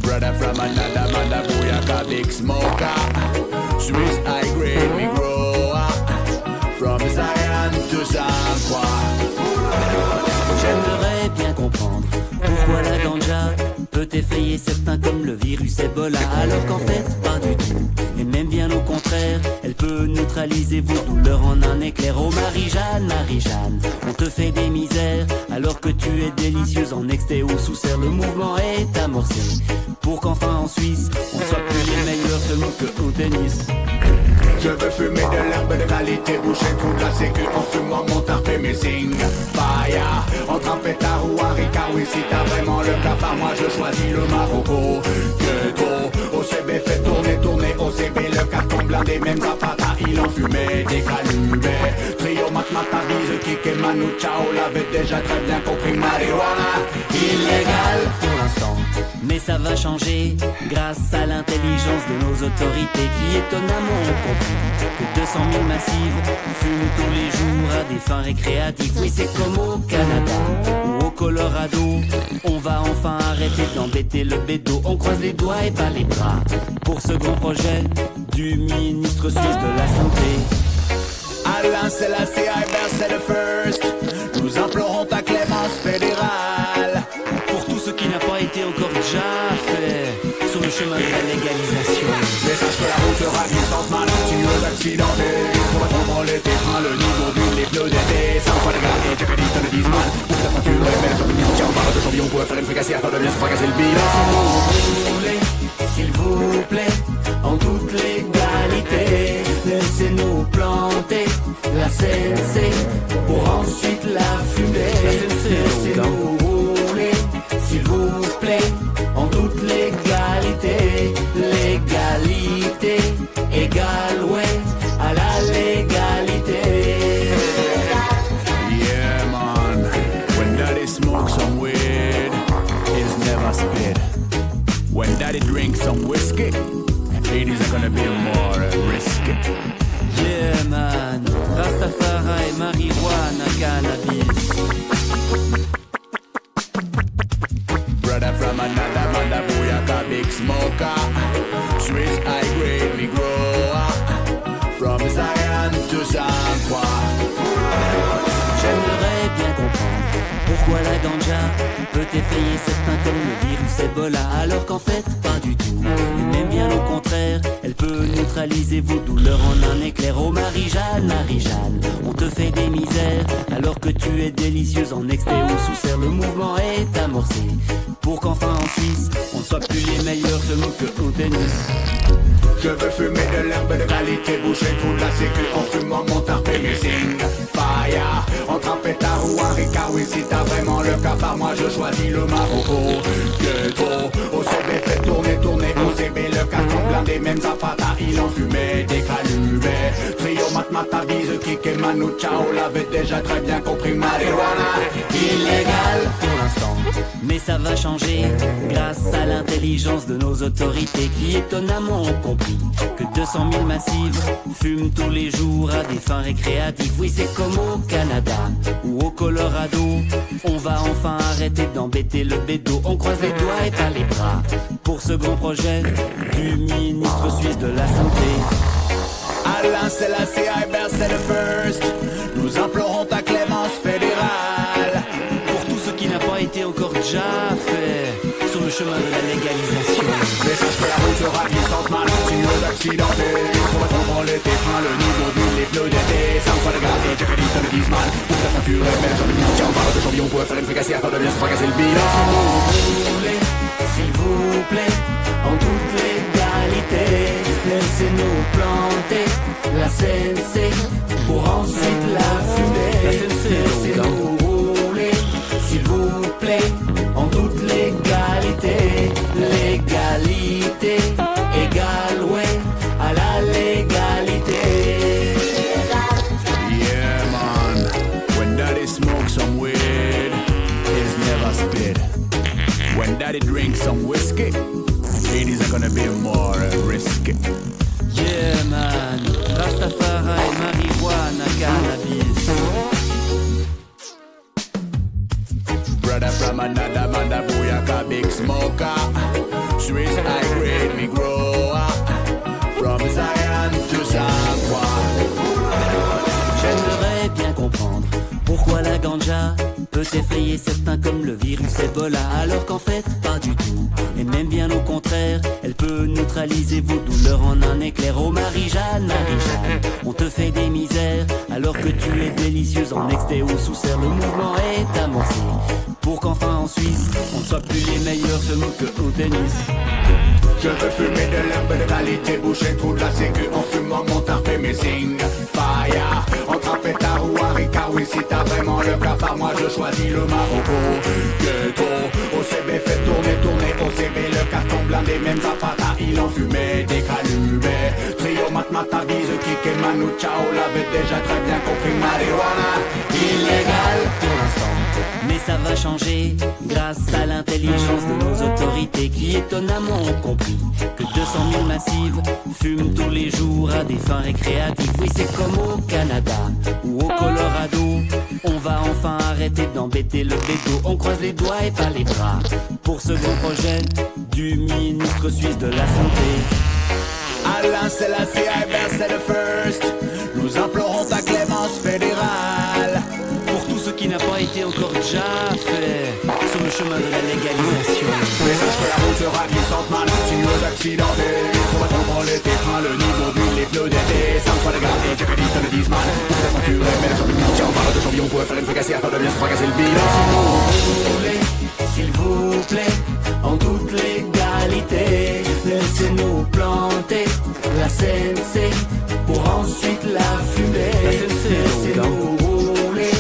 Brother from another mother, booyaka, big smoker. Swiss high grade, we grow up. From Zion to San Juan. J'aimerais bien comprendre pourquoi la ganja peut effrayer certains comme le virus Ebola, alors qu'en fait pas du tout. Et même bien au contraire, elle peut neutraliser vos douleurs en un éclair. Oh Marie-Jeanne, Marie-Jeanne, on te fait des misères alors que tu es délicieuse en exté ou sous serre. Le mouvement est amorcé pour qu'enfin en Suisse on soit plus les meilleurs selon que au tennis. Je veux fumer de l'herbe de qualité, boucher tout de la sécu en fumant mon tarpé missing. Fire, entre un pétard ou un ricard, oui si t'as vraiment le cafard, moi je choisis le Marocco. Ghetto, OCB fait tourner, tourner, OCB le carton blindé, même Zapata il en fumait des calumets. Trio mat bise, kick et Manu Chao l'avait déjà très bien compris, marijuana illégal pour l'instant, mais ça va changer grâce à l'intelligence de nos autorités qui étonnamment ont compris que 200 000 massives fument tous les jours à des fins récréatives. Oui, c'est comme au Canada ou au Colorado. On va enfin arrêter d'embêter le bédo. On croise les doigts et pas les bras pour ce grand projet du ministre suisse de la Santé. Alain Selassie, c'est le first. Nous implorons ta clémence fédérale pour tout ce qui n'a pas été encore déjà fait sur le chemin de la légalisation. Mais sache que la route sera glissante, mal sinueuse, accidentée. On va t'envoler tes freins, le niveau les pneus d'été. Ça me fera regarder, Dieu que dit, te le dise mal. Pour que la facture est belle, j'en ai tiens, on parle de champion pour faire une fricassée afin de bien se fracasser le bilan. S'il vous plaît, en toute légalité, laissez-nous planter la CNC pour ensuite la fumer. Laissez-nous rouler, s'il vous plaît, en toute légalité. Légalité égale, ouais, à la légalité. Yeah man, when daddy smokes some weed, it's never spit. When daddy drinks some whiskey, it is gonna be more risky. Yeah man, Rastafari, marijuana, cannabis. Brother from another mother, booyaka, big smoker. Swiss high grade, we grow up. From Zion to San Juan. J'aimerais bien comprendre Pourquoi la ganja peut effrayer certains comme le virus Ebola, alors qu'en fait pas du tout, et même bien au contraire, elle peut neutraliser vos douleurs en un éclair. Oh Marie-Jeanne, Marie-Jeanne, on te fait des misères alors que tu es délicieuse en extrait ou sous serre. Le mouvement est amorcé pour qu'enfin en Suisse on ne soit plus les meilleurs seulement que au tennis. Je veux fumer de l'herbe de qualité, boucher tout de la sécu en fumant mon tarp et mes signes. Fire, entre un pétard ou un ricard, oui si t'as vraiment le cafard, moi je choisis le Marocco. Ghetto, OCB fait tourner, tourner, OCB le carton blindé, même Zapata il en fumait des calumets. Trio Matmata, bise, kick et Manu Chao l'avait déjà très bien compris, marijuana illégal pour l'instant, mais ça va changer grâce à l'intelligence de nos autorités qui étonnamment ont compris que 200 000 massives fument tous les jours à des fins récréatives. Oui, c'est comme au Canada ou au Colorado, on va enfin arrêter d'embêter le bédo. On croise les doigts et pas les bras pour ce grand projet du ministre suisse de la Santé. Alain Selassie, Hubert, c'est le first. Nous implorons ta clémence fédérale pour tout ce qui n'a pas été encore déjà fait sur le chemin de la légalisation. Mais sache que la route sera glissante, mal continueuse accidentée. On va contrôler tes freins, le niveau d'huile, les pneus d'été. Ça me fait le garder, j'ai que dit, ça me dise mal. Pour ta ceinture et belle, j'en ai mis. Tiens, on parle de champion pour faire une fricassée afin de bien se fracasser le bilan. S'il vous plaît, en toute légalité, laissez-nous planter la CNC pour ensuite la fumer. La CNC, laissez-nous rouler, s'il vous plaît, en toute légalité. Légalité égale, ouais, à la légalité. Yeah, man. When daddy smokes some weed, he's never spit. When daddy drinks some whiskey, it is gonna be more risky. Yeah, man. Rastafari, marijuana, cannabis. Brother from another mother, booyaka, big smoker. Swiss high grade, me grower. From Zion to San Juan. J'aimerais bien comprendre pourquoi la ganja peut effrayer certains comme le virus Ebola, alors qu'en fait pas du tout, et même bien au contraire, elle peut neutraliser vos douleurs en un éclair. Oh Marie-Jeanne, Marie-Jeanne, on te fait des misères alors que tu es délicieuse en extrait ou sous serre. Le mouvement est amorcé pour qu'enfin en Suisse on ne soit plus les meilleurs seulement que au tennis. Je veux fumer de l'herbe de qualité, boucher trop de la sécu en fumant mon tarp et mes signes. Fire, entre un pétard ou un ricard, oui si t'as vraiment le cafard, moi je choisis le Marocco. Ghetto, OCB fait tourner, tourner, OCB le carton blindé, même Zapata il en fumait des calumets. Trio Matmata, bise, kick et Manu Chao l'avait déjà très bien compris, marijuana illégal pour l'instant, mais ça va changer grâce à l'intelligence de nos autorités qui étonnamment ont compris que 200 000 massives fument tous les jours à des fins récréatives. Oui, c'est comme au Canada ou au Colorado, on va enfin arrêter d'embêter le bédo. On croise les doigts et pas les bras pour ce grand projet du ministre suisse de la Santé. Alain Selassie, Hubert, c'est le first. Nous implorons ta clémence fédérale pour tout ce qui n'a pas été encore déjà fait sur le chemin de la légalisation. Mais sache que la route sera glissante, mal continueuse accidentée. On va contrôler tes freins, le niveau d'huile, les pneus d'été. Ça me fait le garder, j'ai que dit, ça me dise mal. Pour ta ceinture et belle, j'en ai mis. Tiens, on parle de champion pour faire une fricassée afin de bien se fracasser le bilan. S'il vous plaît, en toute légalité, laissez-nous planter la CNC pour ensuite la fumer. La CNC, laissez-nous rouler,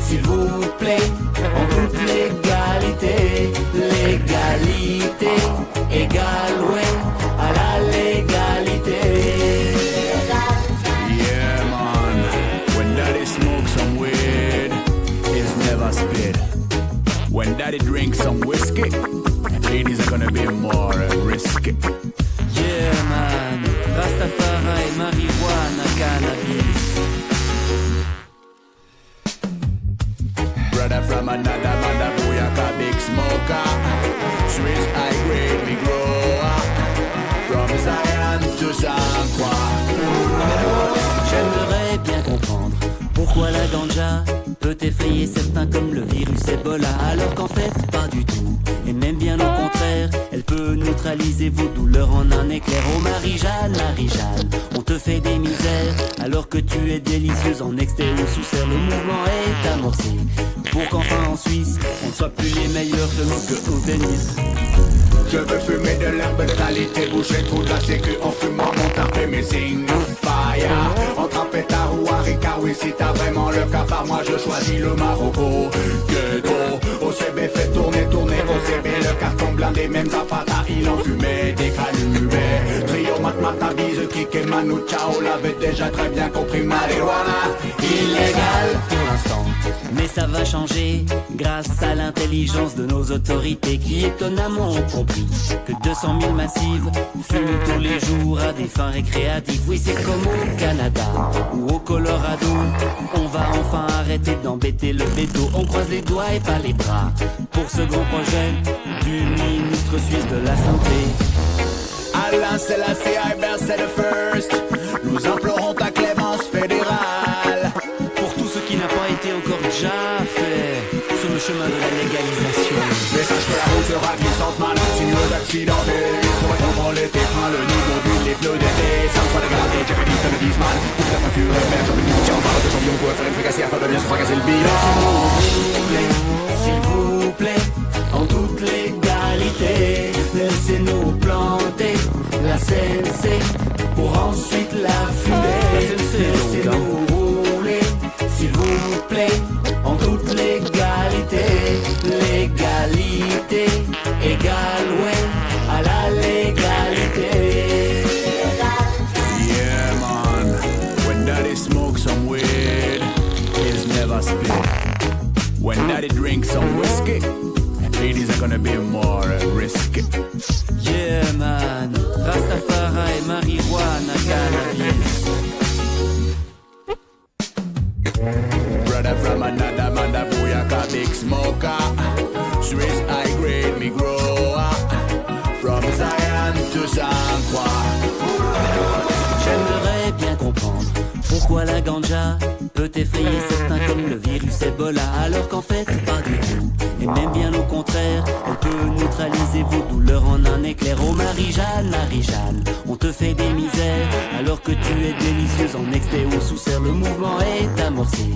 s'il vous plaît, en toute légalité. Légalité égale, ouais, à la légalité. Yeah, man. When daddy smokes some weed, he's never spit. When daddy drinks some whiskey, it is gonna be more risky. Yeah, man. Rastafari, marijuana, cannabis. Brother from another mother, booyaka, big smoker. Swiss high grade, me grower. From Zion to San Juan. J'aimerais bien comprendre pourquoi la ganja peut peut effrayer certains comme le virus Ebola. Alors qu'en fait, pas du tout, et même bien au contraire, elle peut neutraliser vos douleurs en un éclair. Oh Marie-Jeanne, Marie-Jeanne, on te fait des misères, alors que tu es délicieuse en exté ou sous serre. Le mouvement est amorcé, pour qu'enfin en Suisse, on ne soit plus les meilleurs seulement que au tennis. Je veux fumer de l'herbe de qualité, boucher trop de la sécu en fumant mon tarp et mes signes. Fire, entre un pétard ou un ricard, oui si t'as vraiment le cafard, moi je choisis le Marocco. Ghetto, OCB fait tourner, OCB le carton blindé, même Zapata il en fumait des calumets. Trio Matmata, bise, kick et Manu Chao l'avait déjà très bien compris, marijuana illégal pour l'instant, mais ça va changer grâce à l'intelligence de nos autorités qui étonnamment ont compris que 200 000 massives fument tous les jours à des fins récréatives. Oui, c'est comme au Canada ou au Colorado, on va enfin arrêter d'embêter le béto. On croise les doigts et pas les bras pour ce grand projet du ministre suisse de la Santé. Alain Selassie, Hubert, c'est le first. Nous implorons ta clémence fédérale pour tout ce qui n'a pas été encore déjà fait sur le chemin de la légalisation. Mais sache que la route sera glissante, mal sinueuse, accidentée. Pour contrôler tes freins, le niveau d'huile, les pneus d'été. Ça me fera dégrader, j'ai dit, ça me dise mal. Pour que la facture est merde, comme une tiens, on parle de champion pour faire une fricassée afin de bien se fracasser le bilan. S'il vous plaît, en toute légalité, laissez-nous planter la CNC pour ensuite la fumer. Laissez-nous rouler, s'il vous plaît, en toute légalité. Légalité égale, ouais, à la légalité. Yeah man, when daddy smokes some weed, he's never spit. When daddy drinks some whiskey, ladies are gonna be more risky. Yeah man, Rastafari, marijuana, cannabis. Brother from another mother, booyaka, big smoker. Swiss high grade, me grower. From Zion to San Juan. J'aimerais bien comprendre pourquoi la ganja peut effrayer certains comme le virus Ebola, alors qu'en fait pas du tout, et même bien au contraire, elle peut neutraliser vos douleurs en un éclair. Oh Marie-Jeanne, Marie-Jeanne, on te fait des misères, alors que tu es délicieuse en exté ou sous serre. Le mouvement est amorcé,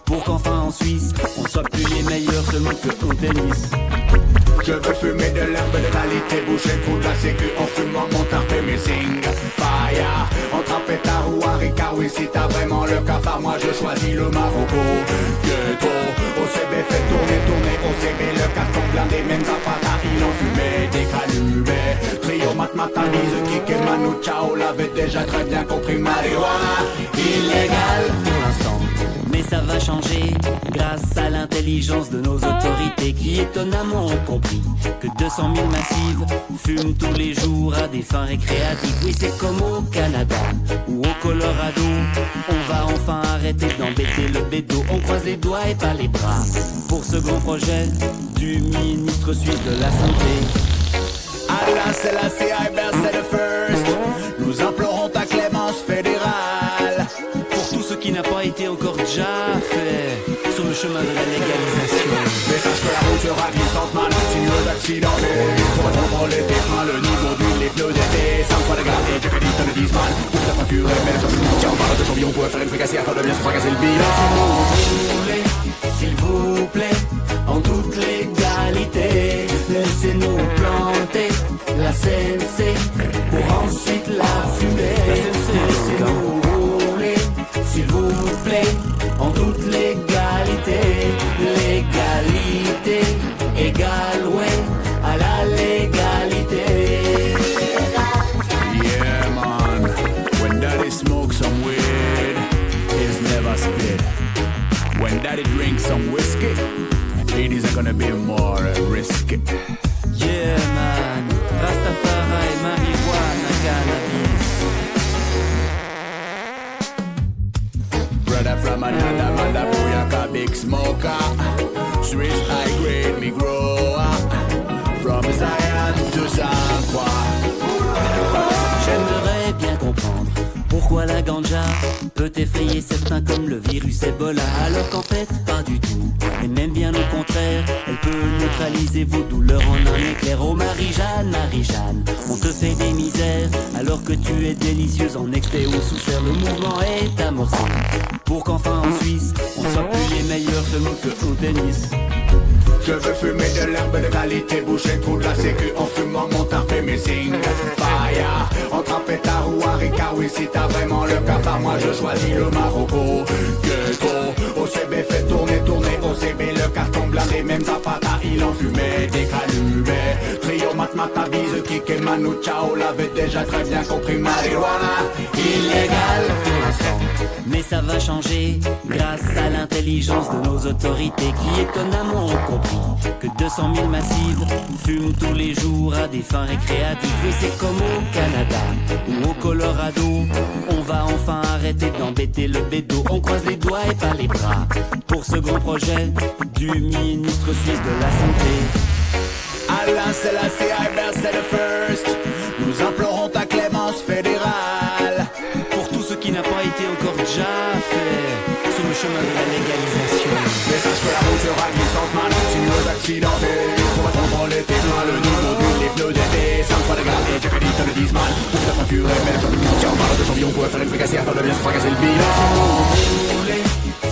pour qu'enfin en Suisse, on soit plus les meilleurs seulement que au tennis. Je veux fumer de l'herbe de qualité, boucher le trou de la sécu en fumant mon tarp et mes signes. Fire, entre un pétard ou un ricard, oui si t'as vraiment le cafard, moi je choisis le Marocco. Ghetto, OCB fait tourner, OCB le carton blindé, même Zapata il en fumait des calumets. Trio Matmata, bise, kick et Manu Chao l'avait déjà très bien compris, marijuana illégal pour l'instant, mais ça va changer grâce à l'intelligence de nos autorités qui étonnamment ont compris que 200 000 massives fument tous les jours à des fins récréatives. Oui, c'est comme au Canada ou au Colorado, on va enfin arrêter d'embêter le bédo. On croise les doigts et pas les bras pour ce grand projet du ministre suisse de la Santé. Alain Selassie, Hubert, c'est le first. Nous implorons ta clémence fédérale pour tout ce qui n'a pas été encore déjà fait sur le chemin de la légalisation. Mais sache que la route sera glissante, mal sinueuse, accidentée. Pour contrôler tes freins, le niveau d'huile, les pneus d'été. Ça me fera dégrader, j'ai dit, ça me dise mal. Pour que la facture est merde, comme une tiens, on parle de champion pour faire une fricassée afin de bien se fracasser le bilan. S'il vous plaît, en toute légalité, laissez-nous planter la CNC pour ensuite la fumer. Laissez-nous rouler, s'il vous plaît, en toute légalité. Légalité égale, ouais, à la légalité. Yeah man, when daddy smokes some weed, he's never spit. When daddy drinks some whiskey, ladies are gonna be more risky. Yeah man, Rastafari, marijuana, cannabis. Brother from Pourquoi la ganja peut effrayer certains comme le virus Ebola, alors qu'en fait pas du tout, et même bien au contraire, elle peut neutraliser vos douleurs en un éclair. Oh Marie-Jeanne, Marie-Jeanne, on te fait des misères alors que tu es délicieuse en excès ou sous serre. Le mouvement est amorcé pour qu'enfin en Suisse on soit plus les meilleurs seulement que au tennis. Je veux fumer de l'herbe de qualité, boucher le trou de la sécu en fumant mon tarp et mes signes. Fire, entre un pétard ou un ricard, oui si t'as vraiment le cafard, moi je choisis le Marocco. Ghetto, OCB fait tourner, tourner, OCB le carton blindé, même Zapata il en fumait des calumets. Trio Matmata bise, Kik et Manu Chao l'avait déjà très bien compris, marijuana illégal Pour l'instant, mais ça va changer grâce à l'intelligence de nos autorités qui étonnamment ont compris que 200 000 massives fument tous les jours à des fins récréatives. Et c'est comme au Canada ou au Colorado, on va enfin arrêter d'embêter le bédo. On croise les doigts et pas les bras pour ce grand projet du ministre suisse de la Santé. Alain Selassie, Albert, c'est le first. Nous implorons ta clémence fédérale Pour tout ce qui n'a pas été encore déjà fait sur le chemin de la légalisation. Mais sache que la route sera glissante, mal continueuse accidentée. Pour être contrôler tes mains, le niveau d'une l'hypnose d'été. 5 fois de garde et Jack te le disent mal. Pour te facturer, mais le tiens, on parle de champion, on pourrait faire une fricassée afin de bien se fracasser le bilan.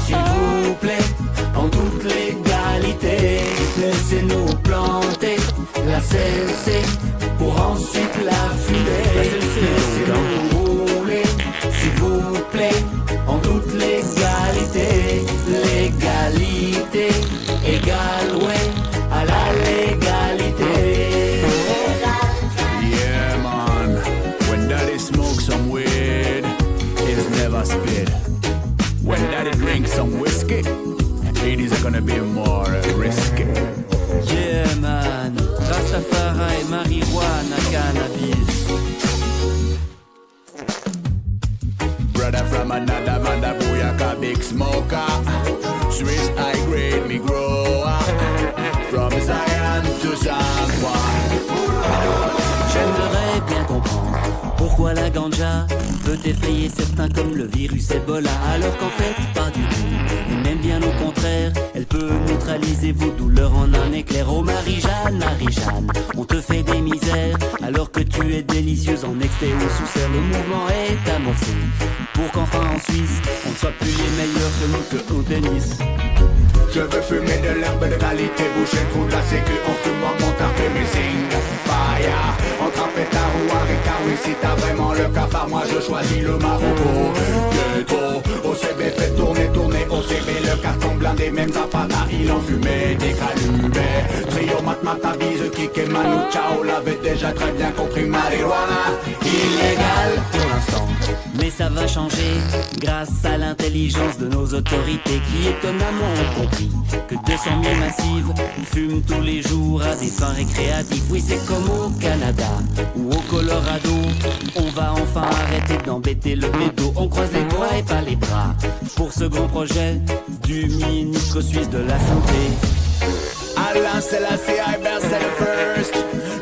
S'il vous plaît, en toute légalité, laissez-nous planter la CLC pour ensuite la fumer. Laissez-nous rouler, s'il vous plaît, en toute légalité. Légalité égale, ouais, à la légalité. Yeah man, when daddy smokes some weed, it's never spit. When daddy drinks some whiskey, it is gonna be more risky. Yeah man, Rastafari, marijuana, cannabis. Brother from another mother, booyaka, big smoker. Swiss high grade, me grower. From Zion to San Juan. J'aimerais bien comprendre pourquoi la ganja peut effrayer certains comme le virus Ebola, alors qu'en fait pas du tout, et même bien au contraire, elle peut neutraliser vos douleurs en un éclair. Oh Marie-Jeanne, Marie-Jeanne, on te fait des misères alors que tu es délicieuse en excès ou sous serre. Le mouvement est amorcé pour qu'enfin en Suisse on ne soit plus les meilleurs seulement que au tennis. Je veux fumer de l'herbe de qualité, boucher le trou de la sécu en fumant mon tarp et mes signes. Fire, entre un pétard ou un ricard, oui si t'as vraiment le cafard, moi je choisis le Marocco. Ghetto, OCB fait tourner, tourner, OCB le carton blindé, même Zapata il en fumait des calumets. Trio Matmata bise, Kik et Manu Chao l'avait déjà très bien compris, marijuana illégal Pour l'instant, mais ça va changer grâce à l'intelligence de nos autorités qui étonnamment ont compris que 200 000 massives fument tous les jours à des fins récréatives. Oui c'est comme au Canada ou au Colorado, on va enfin arrêter d'embêter le bédo. On croise les doigts et pas les bras pour ce grand projet du ministre suisse de la Santé. Alain Selassie, Albert, c'est le first.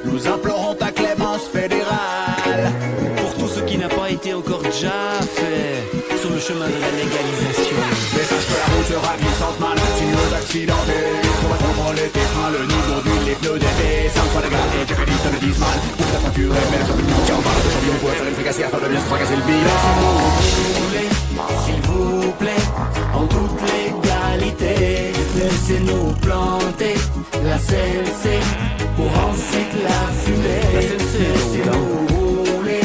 Nous implorons ta clémence fédérale Pour tout ce qui n'a pas été encore déjà fait sur le chemin de la légalisation. Mais sache que la route sera glissante, mal continueuse accidentée. Pour être contrôler tes freins, le niveau d'une l'hypnose d'été. 5 fois de garde et Jack te le disent mal. Pour te facturer, mais le tiens, on parle de champion, on pourrait faire une fricassée afin de bien se fracasser le bilan. S'il vous plaît, en toute légalité, laissez-nous planter la CLC pour ensuite la fumer. Laissez-nous rouler,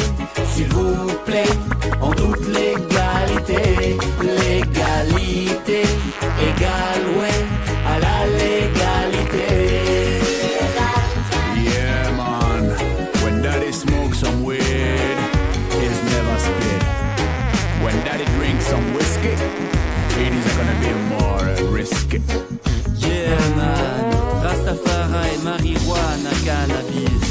s'il vous plaît, en toute légalité. Légalité égale, ouais, à la légalité. Yeah man, when daddy smokes some weed, it's never spit. When daddy drinks some whiskey, it is gonna be more risky. Yeah man, Rastafari, marijuana, cannabis.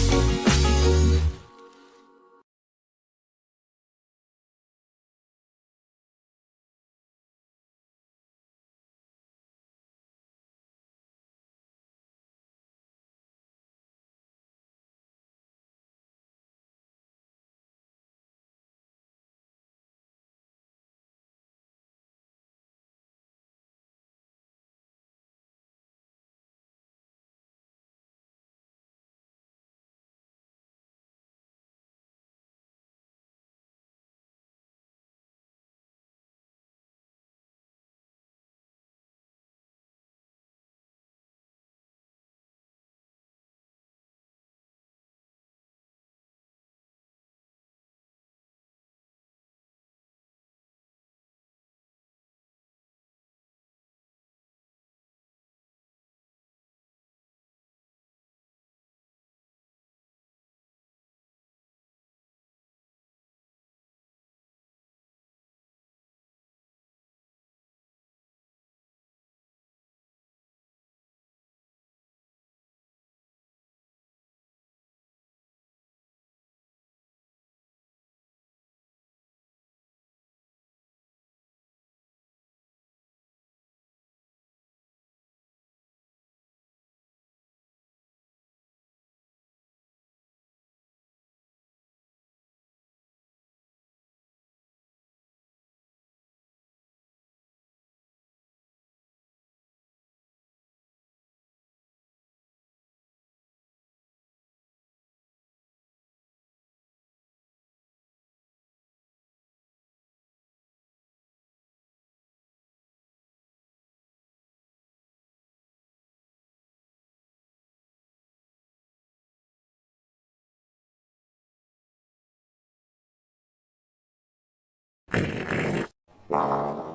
Wow.